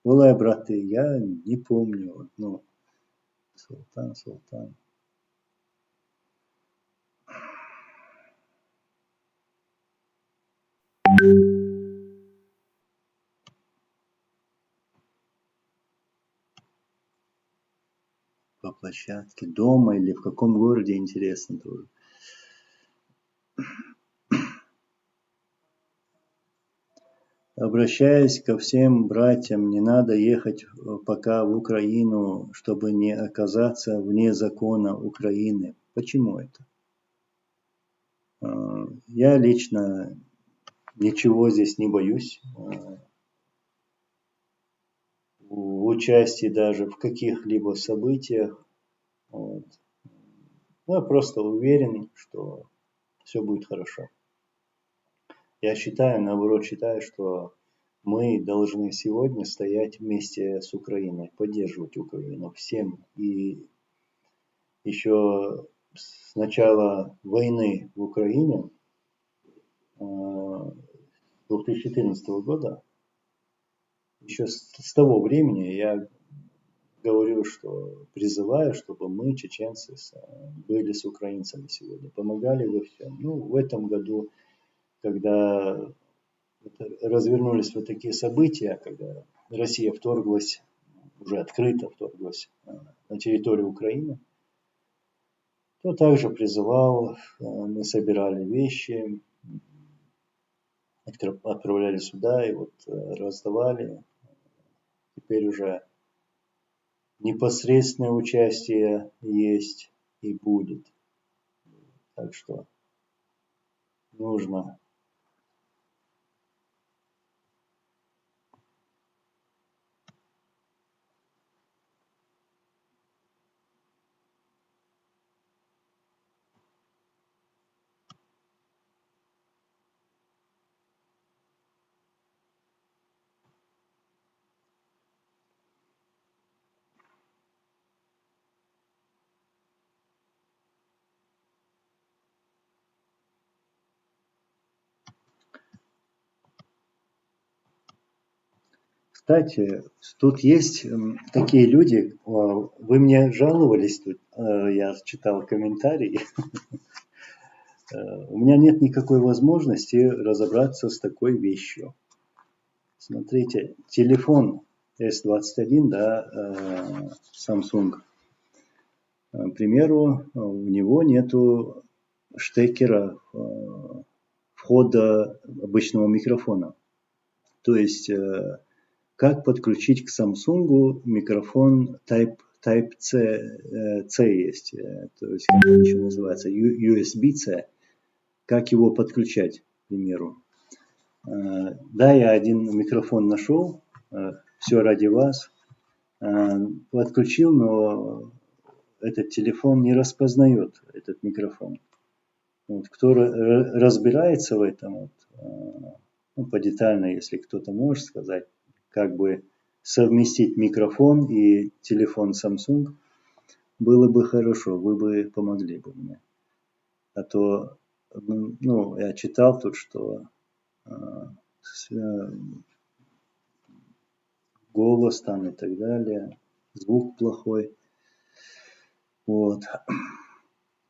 Валай, браты, я не помню. Султан. По площадке, дома или в каком городе, интересно тоже. Обращаясь ко всем братьям, не надо ехать пока в Украину, чтобы не оказаться вне закона Украины. Почему это? Я лично ничего здесь не боюсь. В участии даже в каких-либо событиях. Вот. Я просто уверен, что все будет хорошо. Я наоборот считаю, что мы должны сегодня стоять вместе с Украиной, поддерживать Украину всем. И еще с начала войны в Украине 2014 года, еще с того времени я говорю, что призываю, чтобы мы, чеченцы, были с украинцами сегодня, помогали во всем. В этом году, когда развернулись вот такие события, когда Россия уже открыто вторглась на территорию Украины, то также призывал, мы собирали вещи, отправляли сюда и вот раздавали. Теперь уже непосредственное участие есть и будет. Так что нужно Кстати, тут есть такие люди, вы мне жаловались тут, я читал комментарии, у меня нет никакой возможности разобраться с такой вещью. Смотрите, телефон S21, да, Samsung, к примеру, у него нету штекера входа обычного микрофона. То есть, как подключить к Samsung микрофон Type-C есть, то есть, как он еще называется, USB-C. Как его подключать, к примеру. Да, я один микрофон нашел, все ради вас. Подключил, но этот телефон не распознает этот микрофон. Вот, кто разбирается в этом, вот, ну, подетально, если кто-то может сказать, как бы совместить микрофон и телефон Samsung, было бы хорошо, вы бы помогли бы мне. А то, ну, я читал тут, что голос там и так далее, звук плохой. Вот.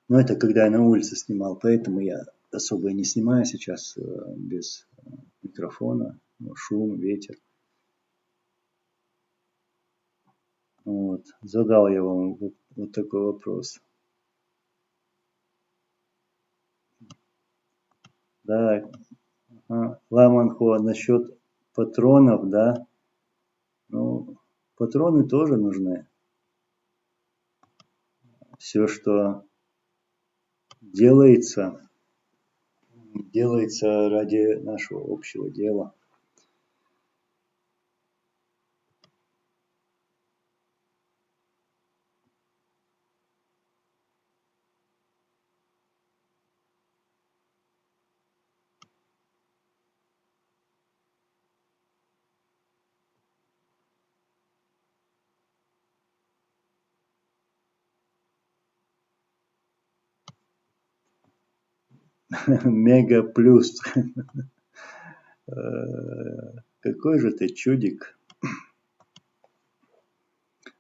Но это когда я на улице снимал, поэтому я особо и не снимаю сейчас без микрофона, шум, ветер. Вот. Задал я вам вот такой вопрос. Да, Ламанхо, насчет патронов, да, ну, патроны тоже нужны. Все, что делается ради нашего общего дела. Мега плюс. Какой же ты чудик.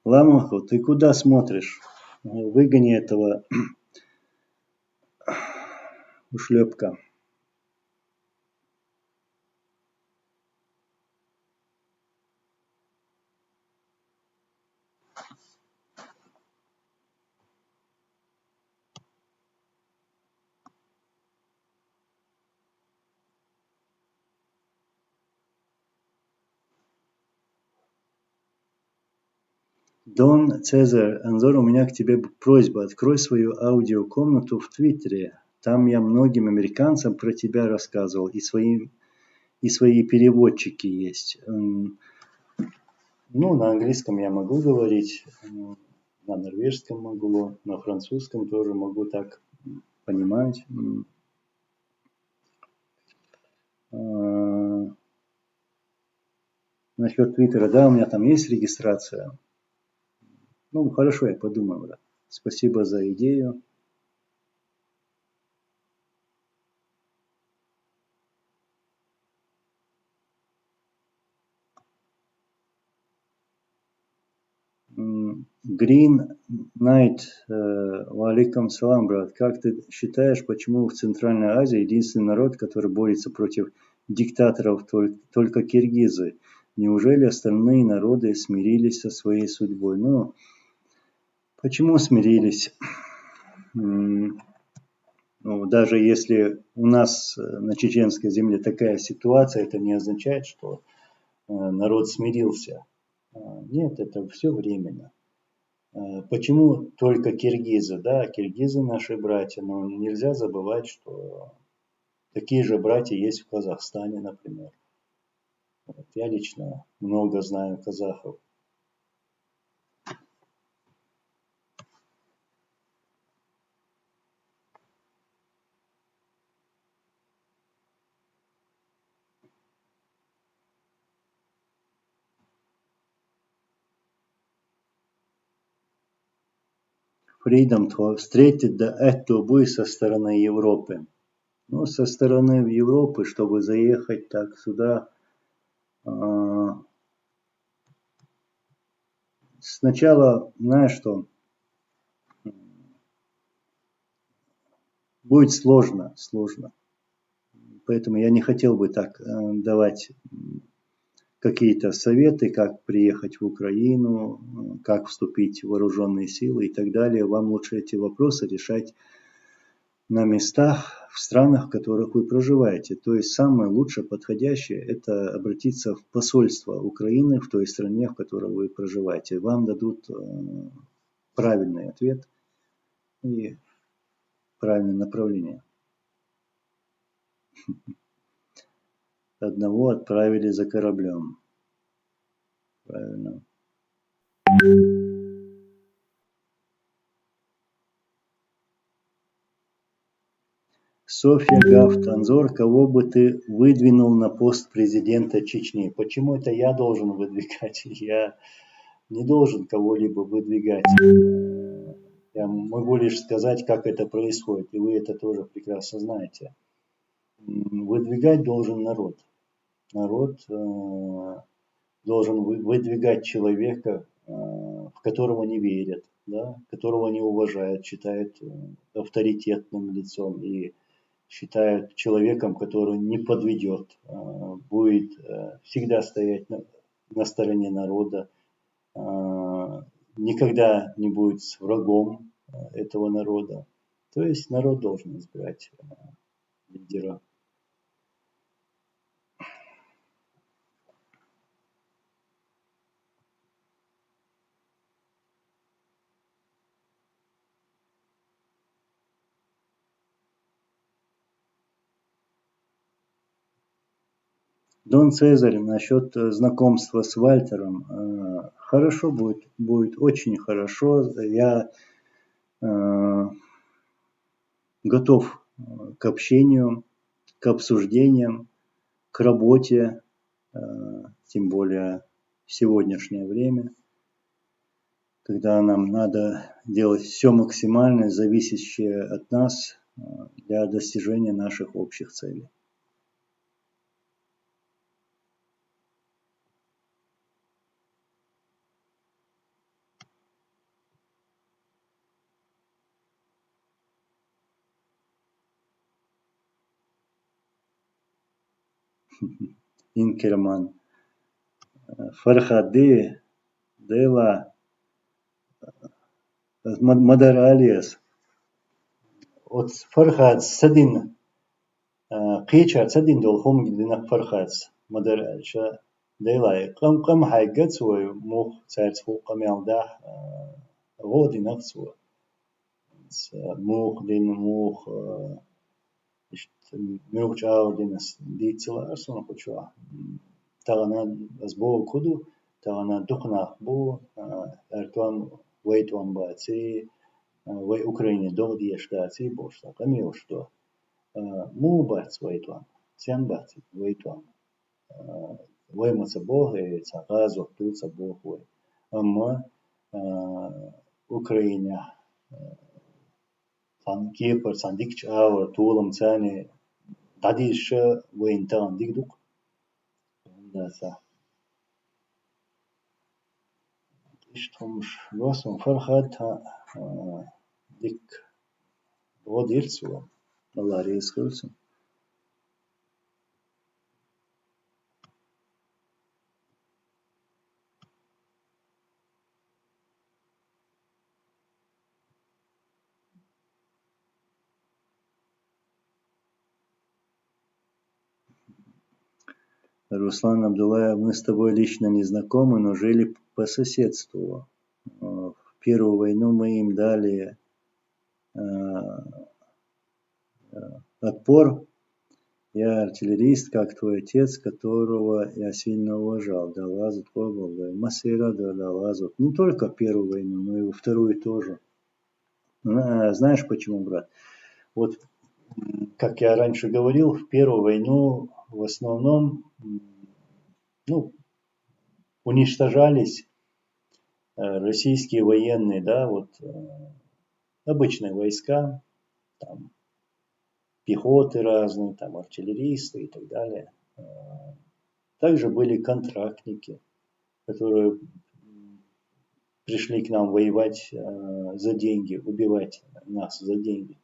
Ламахов, ты куда смотришь? Выгони этого ушлепка. Дон Цезарь, Анзор, у меня к тебе просьба. Открой свою аудиокомнату в Твиттере. Там я многим американцам про тебя рассказывал. И свои переводчики есть. Ну, на английском я могу говорить, на норвежском могу, на французском тоже могу так понимать. Насчет Твиттера, да, у меня там есть регистрация. Ну, хорошо, я подумаю, да. Спасибо за идею. Green Knight, валикум салам, брат. Как ты считаешь, почему в Центральной Азии единственный народ, который борется против диктаторов, только киргизы? Неужели остальные народы смирились со своей судьбой? Ну, почему смирились? Ну, даже если у нас на чеченской земле такая ситуация, это не означает, что народ смирился. Нет, это все временно. Почему только киргизы? Да, киргизы наши братья, но нельзя забывать, что такие же братья есть в Казахстане, например. Вот я лично много знаю казахов. Freedom to встретить эту бой со стороны Европы. Ну, со стороны Европы, чтобы заехать так сюда, сначала, знаешь что, будет сложно. Поэтому я не хотел бы так давать какие-то советы, как приехать в Украину, как вступить в вооруженные силы и так далее. Вам лучше эти вопросы решать на местах, в странах, в которых вы проживаете. То есть самое лучшее, подходящее, это обратиться в посольство Украины в той стране, в которой вы проживаете. Вам дадут правильный ответ и правильное направление. Одного отправили за кораблем. Правильно. Софья Гафт-Анзор, кого бы ты выдвинул на пост президента Чечни? Почему это я должен выдвигать? Я не должен кого-либо выдвигать. Я могу лишь сказать, как это происходит, и вы это тоже прекрасно знаете. Выдвигать должен народ. Народ должен выдвигать человека, в которого не верят, да, которого не уважают, считают авторитетным лицом и считают человеком, который не подведет, будет всегда стоять на стороне народа, никогда не будет с врагом этого народа. То есть народ должен избирать лидера. Дон Цезарь, насчет знакомства с Вальтером. Хорошо будет очень хорошо. Я готов к общению, к обсуждениям, к работе, тем более в сегодняшнее время, когда нам надо делать все максимально зависящее от нас для достижения наших общих целей. Инкерман. Фархади, Дела, Мадаралиес. От Фархад Садин, قيشة سدين دول هم جدنا فرخات مدر شا ديلاي قم حاجات سوى موخ سارت فوق قم يالداح غودي نفسه موخ دين موخ موخ جاو دينس دي تلا أرسل نقول تانا أسبوع كده تانا دخنا بو أرتوان ويتوان باتسي وي أوكرانيا دو دي أشتاتي بوشتا قم يوشتو مو بات ويتوان سيان بات ويتوان ويمس بوه تغاز وقتوت بوه وي أما أوكرانيا تان كيبر تان ديكش أور طولم تاني داديش وين تان ديك دوك داسا إشتمش لوسم فرخات ديك وديرسوا الله ريس خلصم. Руслан Абдулаев, мы с тобой лично не знакомы, но жили по соседству. В первую войну мы им дали отпор. Я артиллерист, как твой отец, которого я сильно уважал. Да лазут пробовал, да Масейра, да лазут. Не только в первую войну, но и во вторую тоже. Знаешь почему, брат? Вот, как я раньше говорил, в первую войну в основном уничтожались российские военные, да, вот обычные войска, там пехоты разные, там артиллеристы и так далее. Также были контрактники, которые пришли к нам воевать за деньги, убивать нас за деньги.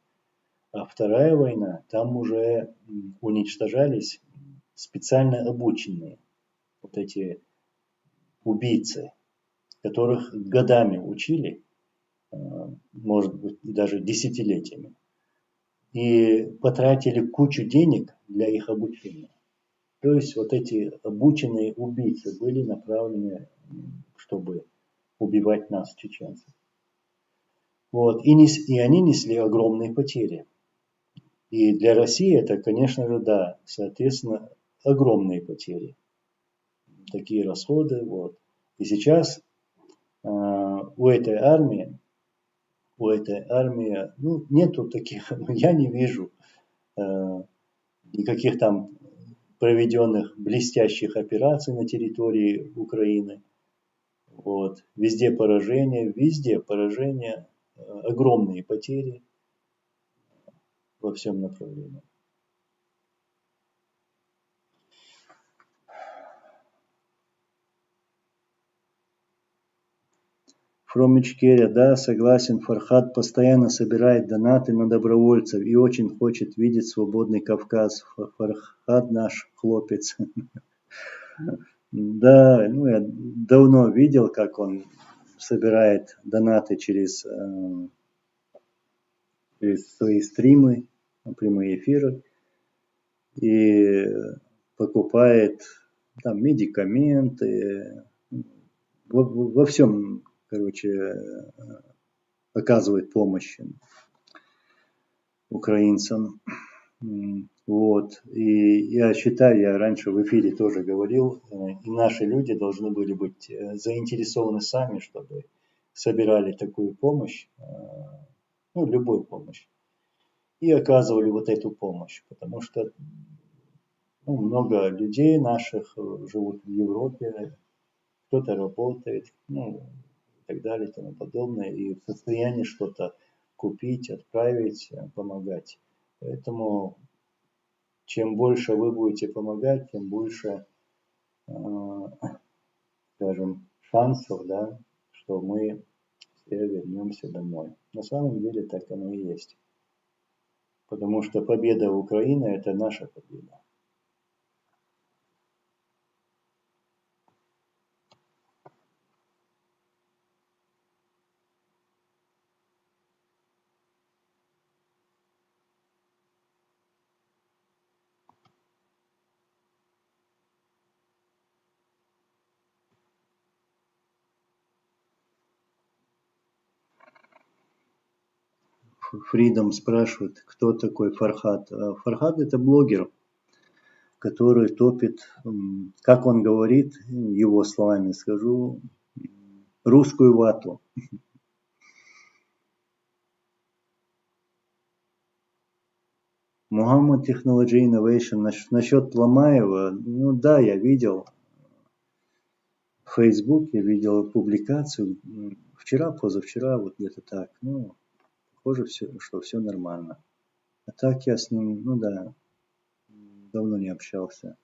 А вторая война, там уже уничтожались специально обученные вот эти убийцы, которых годами учили, может быть, даже десятилетиями. и потратили кучу денег для их обучения. То есть вот эти обученные убийцы были направлены, чтобы убивать нас, чеченцев. Вот. И они несли огромные потери. И для России это, конечно же, да, соответственно, огромные потери. Такие расходы. Вот. И сейчас у этой армии, ну, нету таких, я не вижу никаких там проведенных блестящих операций на территории Украины. Вот. Везде поражения, огромные потери во всем направлении. From Ичкерия, да, согласен, Фархад постоянно собирает донаты на добровольцев и очень хочет видеть свободный Кавказ. Фархад наш хлопец. Да, ну я давно видел, как он собирает донаты через свои стримы, прямые эфиры и покупает там медикаменты, во всем, короче, оказывает помощь украинцам. Вот. И я считаю, я раньше в эфире тоже говорил, и наши люди должны были быть заинтересованы сами, чтобы собирали такую помощь, ну, любую помощь, и оказывали вот эту помощь, потому что ну, много людей наших живут в Европе, кто-то работает, ну, и так далее, и тому подобное, и в состоянии что-то купить, отправить, помогать. Поэтому чем больше вы будете помогать, тем больше, скажем, шансов, да, что мы все вернемся домой. На самом деле так оно и есть. Потому что победа Украины – это наша победа. Фридом спрашивает, кто такой Фархад. Фархад – это блогер, который топит, как он говорит, его словами скажу, русскую вату. Muhammad Technology Innovation. Насчет Ломаева, ну да, я видел в Фейсбуке, видел публикацию вчера, позавчера, вот где-то так. Ну, похоже, что все нормально. А так я с ним, ну да, давно не общался.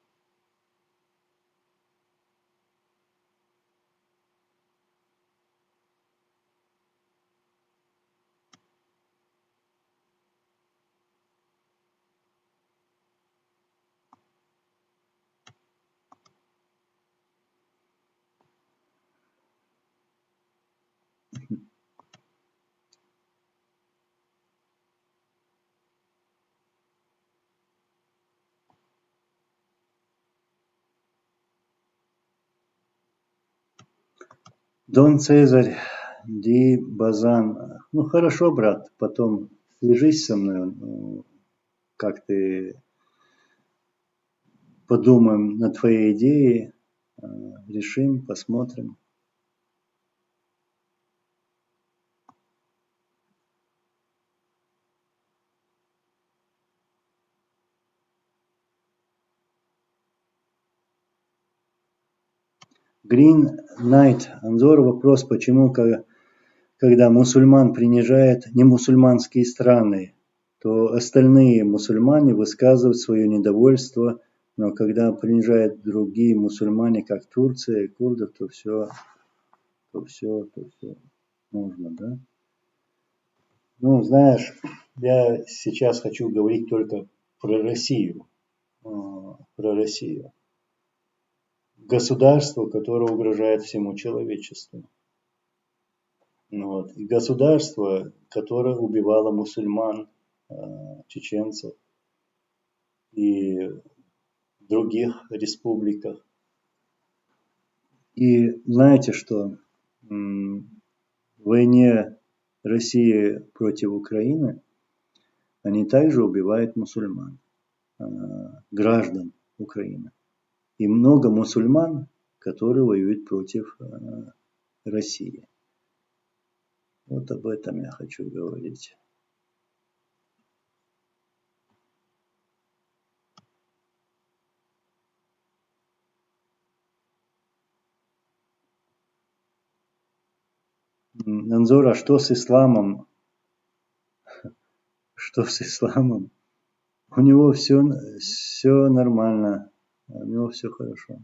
Дон Цезарь, Ди Базан. Ну хорошо, брат, потом свяжись со мной, как ты подумаем над твоей идеей, решим, посмотрим. Green Knight. Анзор, вопрос, почему, когда мусульман принижает немусульманские страны, то остальные мусульмане высказывают свое недовольство, но когда принижают другие мусульмане, как Турция и курдов, то все можно, да? Ну, знаешь, я сейчас хочу говорить только про Россию. Про Россию. Государство, которое угрожает всему человечеству. Вот. И государство, которое убивало мусульман чеченцев и в других республиках. И знаете что? В войне России против Украины они также убивают мусульман, граждан Украины. И много мусульман, которые воюют против России. Вот об этом я хочу говорить. Анзор, а что с исламом? Что с исламом? У него все нормально. У него все хорошо.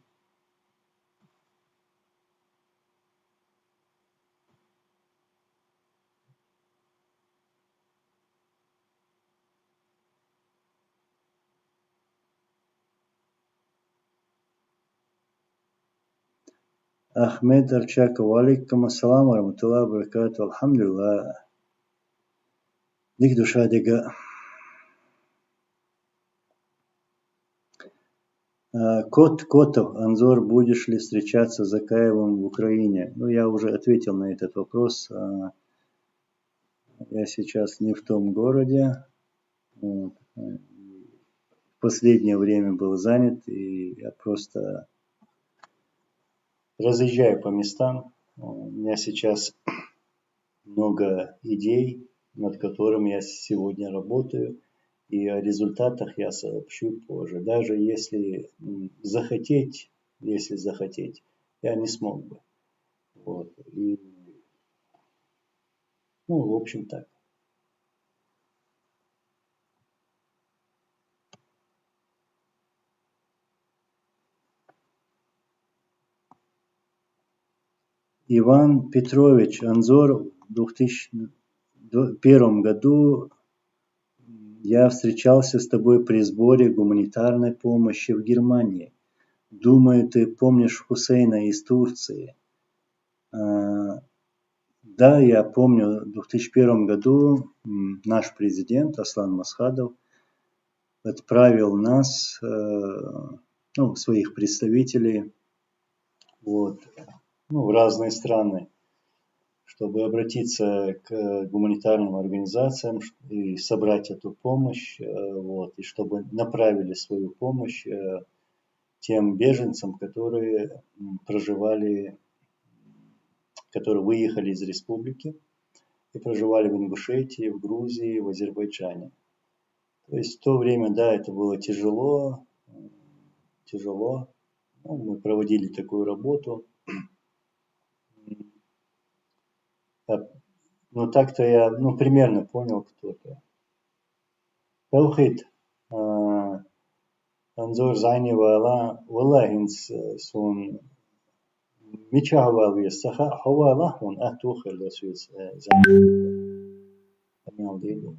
Ахмед Арчаков, алейкум ассалам, раматуллах, баракату, алхамдулилlah. Dik душа дига. Котов, Анзор, будешь ли встречаться с Закаевым в Украине? Ну, я уже ответил на этот вопрос. Я сейчас не в том городе. В последнее время был занят, и я просто разъезжаю по местам. У меня сейчас много идей, над которыми я сегодня работаю. И о результатах я сообщу позже. Даже если захотеть, я не смог бы. Вот. И, в общем так. Иван Петрович, Анзор, в 2001 году я встречался с тобой при сборе гуманитарной помощи в Германии. Думаю, ты помнишь Хусейна из Турции. Да, я помню, в 2001 году наш президент Аслан Масхадов отправил нас, своих представителей, в разные страны, чтобы обратиться к гуманитарным организациям и собрать эту помощь, и чтобы направили свою помощь тем беженцам, которые выехали из республики и проживали в Ингушетии, в Грузии, в Азербайджане. То есть в то время, да, это было тяжело. Мы проводили такую работу. Но так-то я, примерно понял, кто ты. Таухид, Анзор Зайнева, Валахинс, сон Мичахвал Весаха, Хавалахун, Атухел, Васвиц, Зайнева.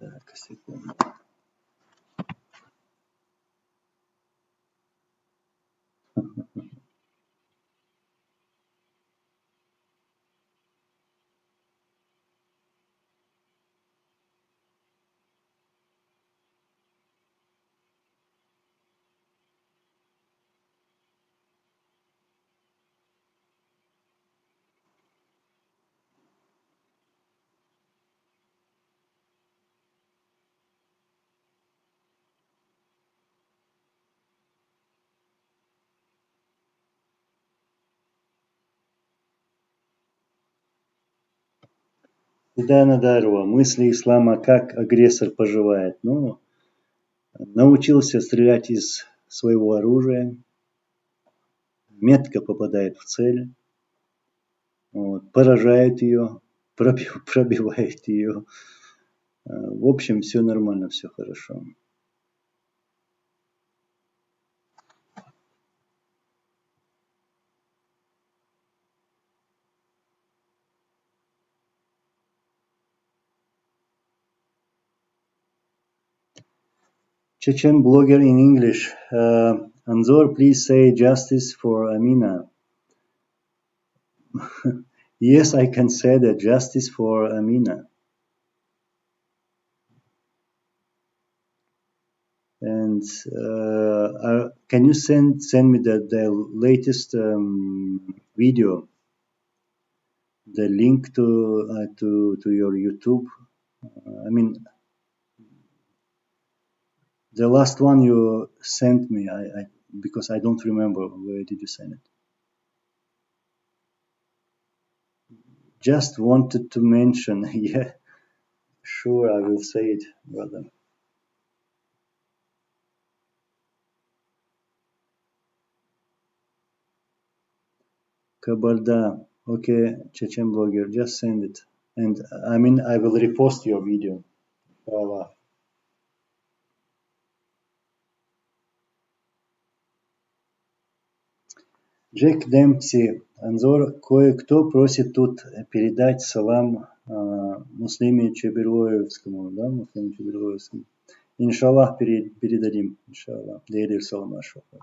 Так, секунду. Идана Дарова, мысли ислама, как агрессор поживает. Научился стрелять из своего оружия, метко попадает в цель, поражает ее, пробивает ее. В общем, все нормально, все хорошо. Chechen blogger in English. Anzor, please say justice for Amina. Yes, I can say that justice for Amina. And can you send me the latest video, the link to your YouTube? I mean, the last one you sent me, because I don't remember where did you send it. Just wanted to mention, yeah, sure, I will say it, brother. Kabarda, okay, Chechen blogger, just send it. And I mean, I will repost your video. Voila. Джек Демпси, Анзор, кое-кто просит тут передать салам Муслиме Чеберлоевскому, да, Муслиме Чеберлоевскому. Иншаллах передадим, иншаллах. Дейдер салам ашафа.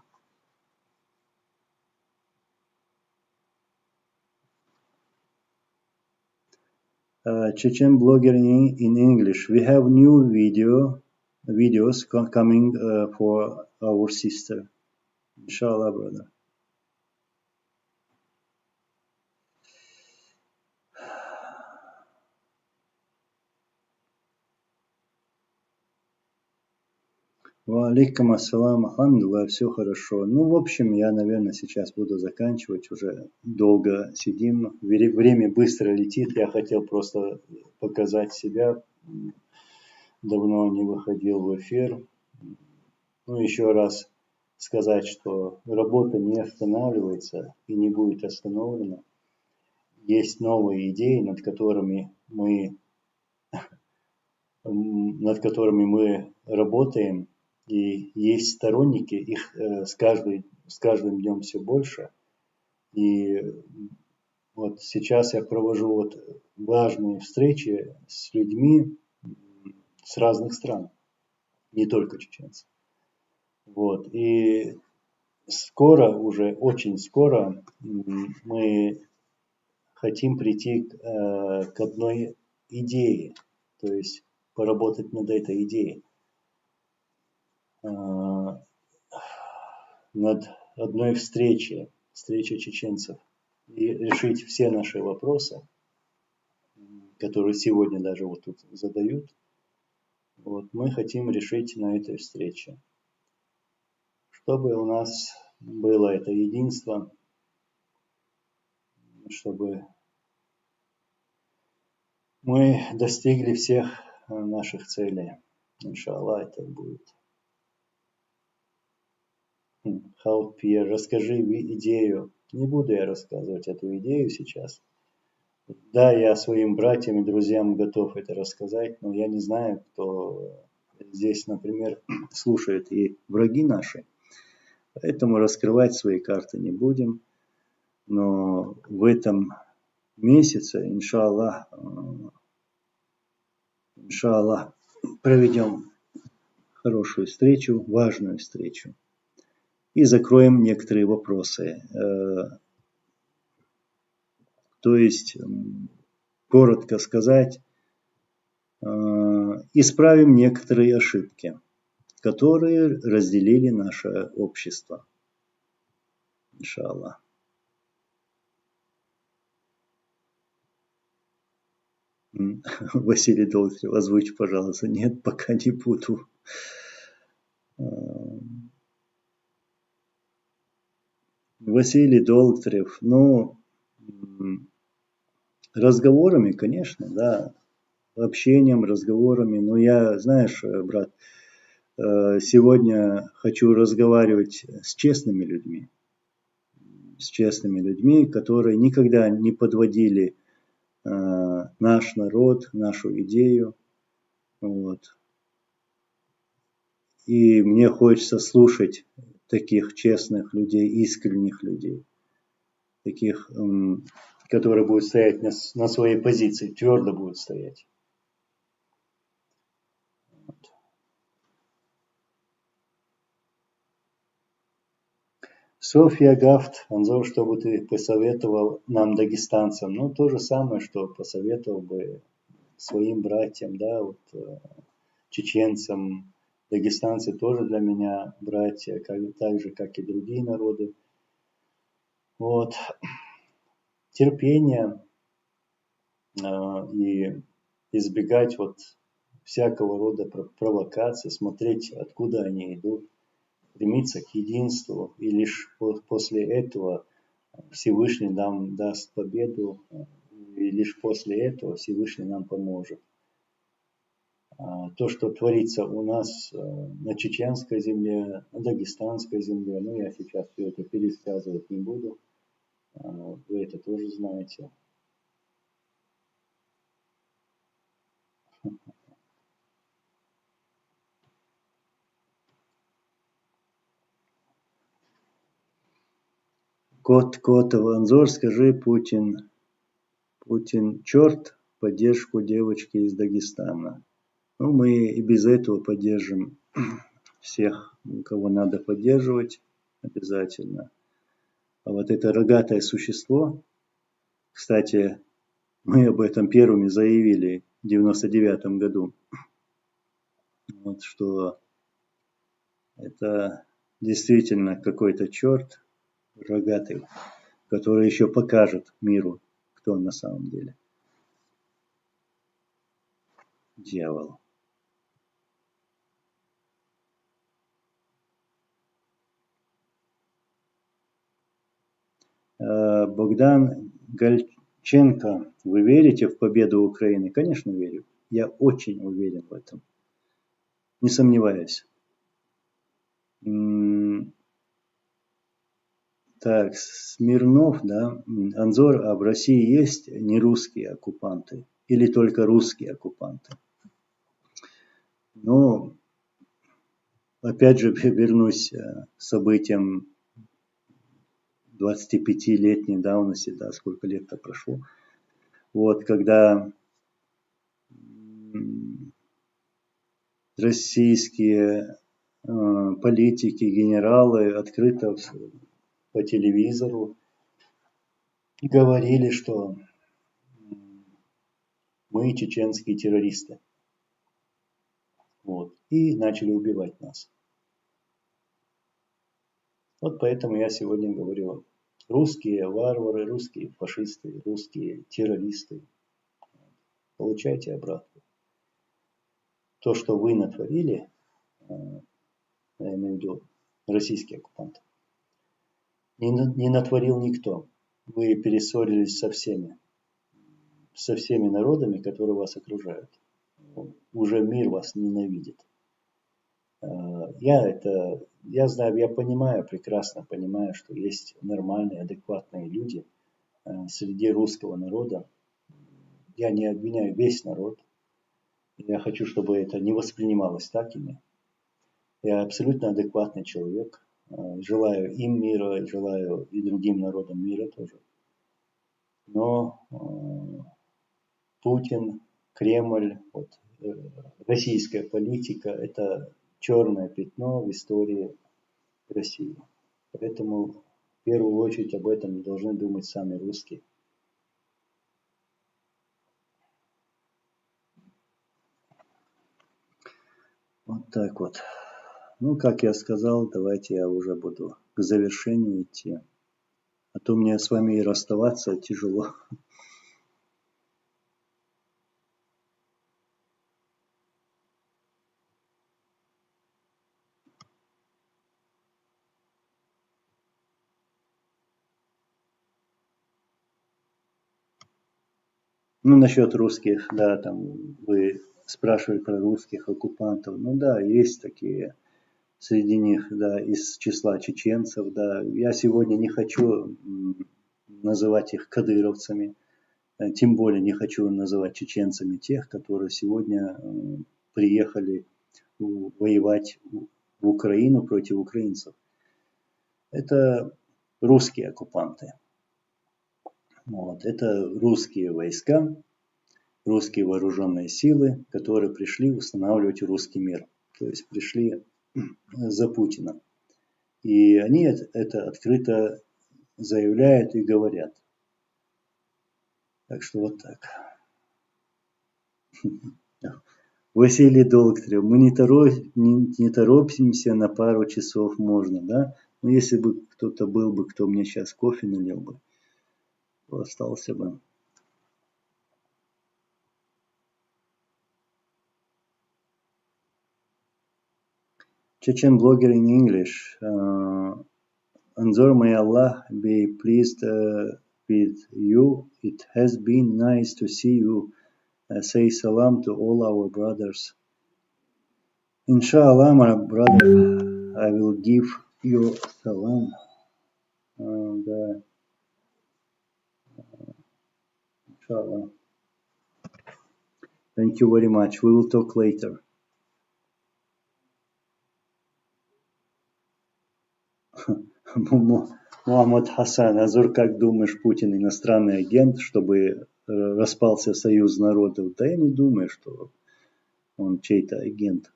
Chechen blogger in English. We have new videos coming for our sister. Inshallah, brother. Валейкум ассалам, алхамдулилlah, все хорошо. Ну, в общем, я, наверное, сейчас буду заканчивать. Уже долго сидим. Время быстро летит. Я хотел просто показать себя. Давно не выходил в эфир. Ну, еще раз сказать, что работа не останавливается и не будет остановлена. Есть новые идеи, над которыми мы работаем. И есть сторонники, их с каждым днем все больше. И вот сейчас я провожу вот важные встречи с людьми с разных стран, не только чеченцев. Вот. И скоро, уже очень скоро, мы хотим прийти к одной идее, то есть поработать над этой идеей. Над одной встречей чеченцев и решить все наши вопросы, которые сегодня даже вот тут задают. Вот мы хотим решить на этой встрече, чтобы у нас было это единство, чтобы мы достигли всех наших целей. Иншаллах, это будет. Халпир, расскажи идею. Не буду я рассказывать эту идею сейчас. Да, я своим братьям и друзьям готов это рассказать, но я не знаю, кто здесь, например, слушает и враги наши. Поэтому раскрывать свои карты не будем. Но в этом месяце, иншаллах, проведем хорошую встречу, важную встречу. И закроем некоторые вопросы. То есть, коротко сказать, исправим некоторые ошибки, которые разделили наше общество. Иншаллах. Василий Долгтрев, озвучь, пожалуйста. Нет, пока не буду. Василий Долгтрев, ну, разговорами, конечно, да, общением, разговорами, но я, знаешь, брат, сегодня хочу разговаривать с честными людьми, которые никогда не подводили наш народ, нашу идею, вот. И мне хочется слушать таких честных людей, искренних людей, таких, которые будут стоять на своей позиции, твердо будут стоять. Вот. Софья Гафт, Анзор, что бы ты посоветовал нам, дагестанцам? Ну, то же самое, что посоветовал бы своим братьям, да, вот, чеченцам, Дагестанцы тоже для меня братья, так же, как и другие народы. Вот. Терпение и избегать вот всякого рода провокаций, смотреть, откуда они идут, стремиться к единству, и лишь после этого Всевышний нам даст победу, и лишь после этого Всевышний нам поможет. То, что творится у нас на чеченской земле, на дагестанской земле, ну я сейчас все это пересказывать не буду, вы это тоже знаете. Котов, Анзор, скажи, Путин черт, поддержку девочки из Дагестана. Ну, мы и без этого поддержим всех, кого надо поддерживать, обязательно. А вот это рогатое существо, кстати, мы об этом первыми заявили в 99 году, вот, что это действительно какой-то черт рогатый, который еще покажет миру, кто он на самом деле. Дьявол. Богдан Гальченко, вы верите в победу Украины? Конечно, верю. Я очень уверен в этом. Не сомневаюсь. Так, Смирнов, да. Анзор, а в России есть нерусские оккупанты? Или только русские оккупанты? Ну, опять же, вернусь к событиям 25-летней давности, да, сколько лет-то прошло. Вот, когда российские политики, генералы открыто по телевизору говорили, что мы чеченские террористы. Вот, и начали убивать нас. Вот поэтому я сегодня говорю, русские варвары, русские фашисты, русские террористы. Получайте обратно. То, что вы натворили, я имею в виду российские оккупанты, не натворил никто. Вы перессорились со всеми народами, которые вас окружают. Уже мир вас ненавидит. Я знаю, я понимаю, прекрасно понимаю, что есть нормальные, адекватные люди среди русского народа. Я не обвиняю весь народ. Я хочу, чтобы это не воспринималось так ими. Я абсолютно адекватный человек. Желаю им мира, желаю и другим народам мира тоже. Но Путин, Кремль, вот, российская политика – это черное пятно в истории России. Поэтому в первую очередь об этом должны думать сами русские. Вот так вот. Ну, как я сказал, давайте я уже буду к завершению идти. А то мне с вами и расставаться тяжело. Ну, насчет русских, да, там вы спрашивали про русских оккупантов. Ну да, есть такие среди них, да, из числа чеченцев, да. Я сегодня не хочу называть их кадыровцами, тем более не хочу называть чеченцами тех, которые сегодня приехали воевать в Украину против украинцев. Это русские оккупанты. Вот. Это русские войска, русские вооруженные силы, которые пришли устанавливать русский мир. То есть пришли за Путина. И они это открыто заявляют и говорят. Так что вот так. Василий Докторов, мы не торопимся на пару часов, можно, да? Но если бы кто-то был бы, кто мне сейчас кофе налил бы, то остался бы. Chechen blogger in English. Anzor, may Allah be pleased with you. It has been nice to see you. Say salam to all our brothers. Inshallah, my brother, I will give you salam. And, inshallah. Thank you very much. We will talk later. Мухаммад Хасан, Азур, как думаешь, Путин иностранный агент, чтобы распался союз народов? Да я не думаю, что он чей-то агент.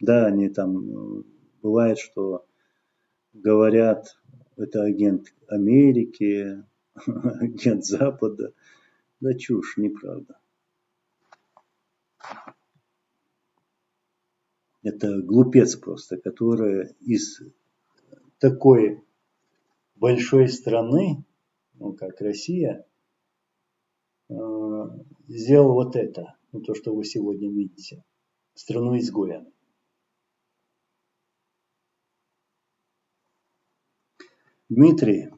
Да, они там, бывает, что говорят, это агент Америки, агент Запада. Да чушь, неправда. Это глупец просто, который из такой большой страны, ну, как Россия, сделал вот это, ну, то, что вы сегодня видите, страну изгоя. Дмитрий,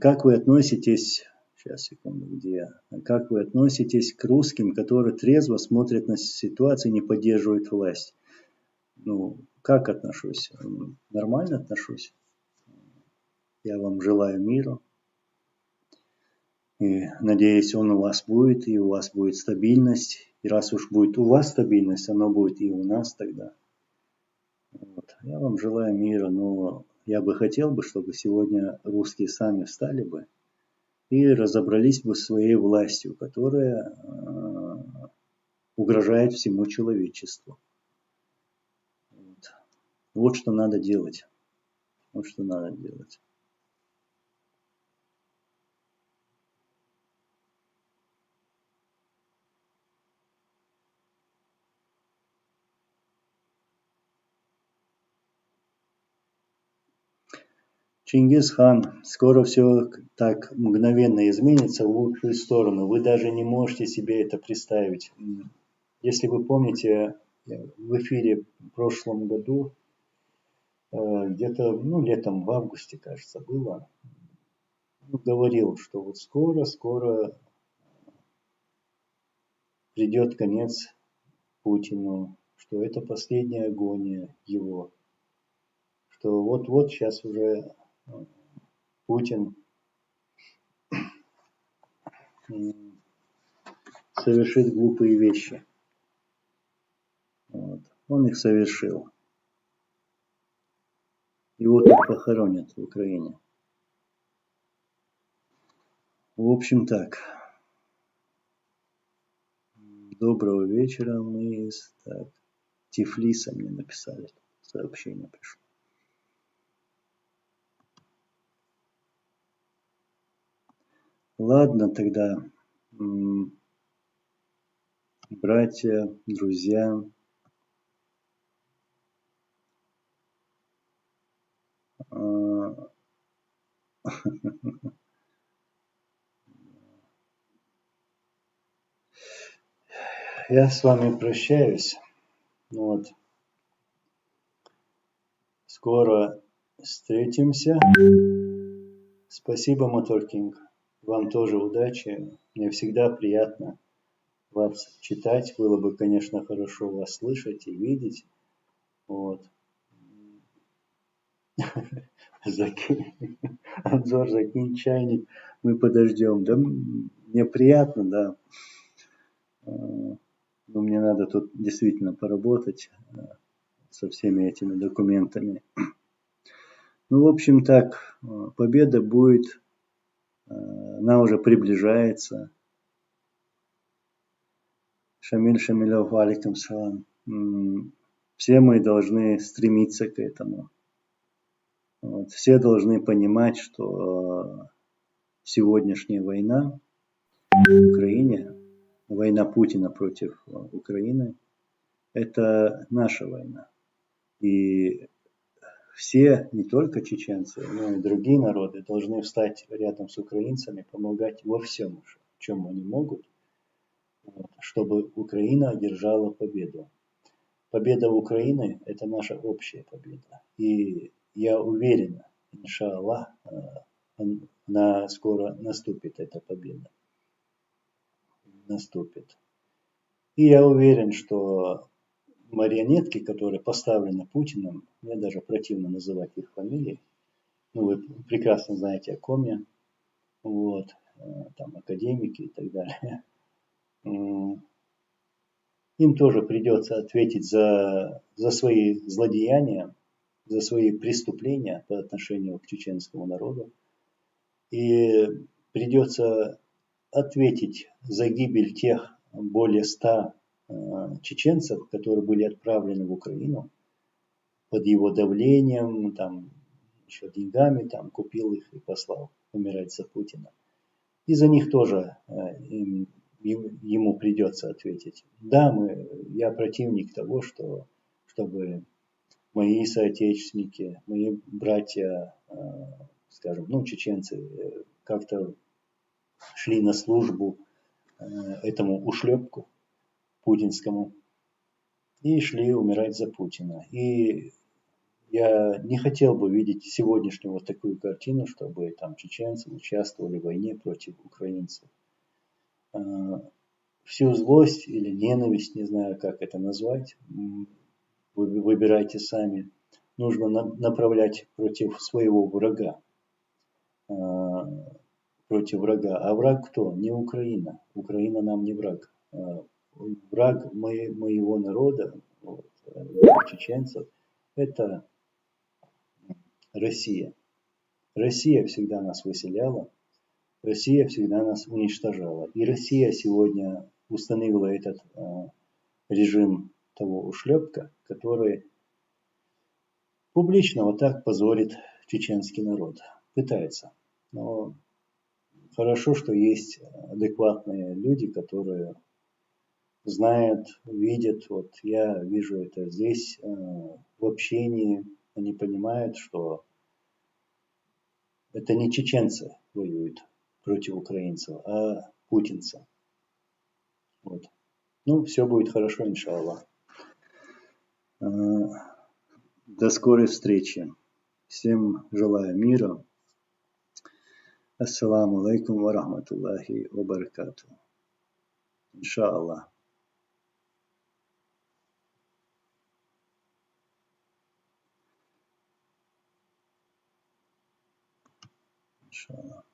как вы относитесь, сейчас, секунду, где я, как вы относитесь к русским, которые трезво смотрят на ситуацию и не поддерживают власть? Ну, как отношусь? Нормально отношусь. Я вам желаю мира. И надеюсь, он у вас будет, и у вас будет стабильность. И раз уж будет у вас стабильность, оно будет и у нас тогда. Вот. Я вам желаю мира, но я бы хотел, чтобы сегодня русские сами встали бы и разобрались бы с своей властью, которая угрожает всему человечеству. Вот что надо делать. Вот что надо делать. Чингисхан, скоро все так мгновенно изменится в лучшую сторону. Вы даже не можете себе это представить. Если вы помните, в эфире в прошлом году, где-то, ну, летом, в августе, кажется, было, говорил, что вот скоро придет конец Путину, что это последняя агония его, что вот сейчас уже Путин совершит глупые вещи. Вот. Он их совершил. Его тут похоронят в Украине. В общем так. Доброго вечера. Мы из Тифлиса мне написали. Сообщение пришло. Ладно тогда. Братья, друзья. Я с вами прощаюсь. Вот. Скоро встретимся. Спасибо, Мотор Кинг. Вам тоже удачи. Мне всегда приятно вас читать. Было бы, конечно, хорошо вас слышать и видеть. Вот. Анзор, закинь чайник. Мы подождем. Да, мне приятно, да. Но мне надо тут действительно поработать со всеми этими документами. Ну, в общем так, победа будет, она уже приближается. Шамиль Шамилев, алейкум салам. Все мы должны стремиться к этому. Вот. Все должны понимать, что сегодняшняя война в Украине война Путина против Украины – это наша война. И все, не только чеченцы, но и другие народы должны встать рядом с украинцами, помогать во всем, в чем они могут, чтобы Украина одержала победу. Победа Украины – это наша общая победа. И я уверен, иншаллах, скоро наступит эта победа. Наступит. И я уверен, что марионетки, которые поставлены Путиным, мне даже противно называть их фамилии, ну вы прекрасно знаете, о ком я, вот, там академики и так далее, им тоже придется ответить за свои злодеяния, за свои преступления по отношению к чеченскому народу. И придется ответить за гибель тех более 100 чеченцев, которые были отправлены в Украину под его давлением, там, еще деньгами, там, купил их и послал умирать за Путина. И за них тоже ему придется ответить. Да, я противник того, чтобы мои соотечественники, мои братья, скажем, ну, чеченцы, как-то шли на службу этому ушлепку путинскому и шли умирать за Путина. И я не хотел бы видеть сегодняшнюю вот такую картину, чтобы там чеченцы участвовали в войне против украинцев. Всю злость или ненависть, не знаю, как это назвать, вы выбирайте сами, нужно направлять против своего врага. Против врага. А враг кто? Не Украина. Украина нам не враг. Враг моего народа, вот, чеченцев, это Россия. Россия всегда нас выселяла, Россия всегда нас уничтожала. И Россия сегодня установила этот режим того ушлепка, который публично вот так позорит чеченский народ. Пытается. Но хорошо, что есть адекватные люди, которые знают, видят. Вот я вижу это здесь в общении. Они понимают, что это не чеченцы воюют против украинцев, а путинцы. Вот. Ну, все будет хорошо, иншаллах. До скорой встречи. Всем желаю мира. Ассаламу алейкум ва рахматуллахи ва баракату. Иншаллах. Иншаллах.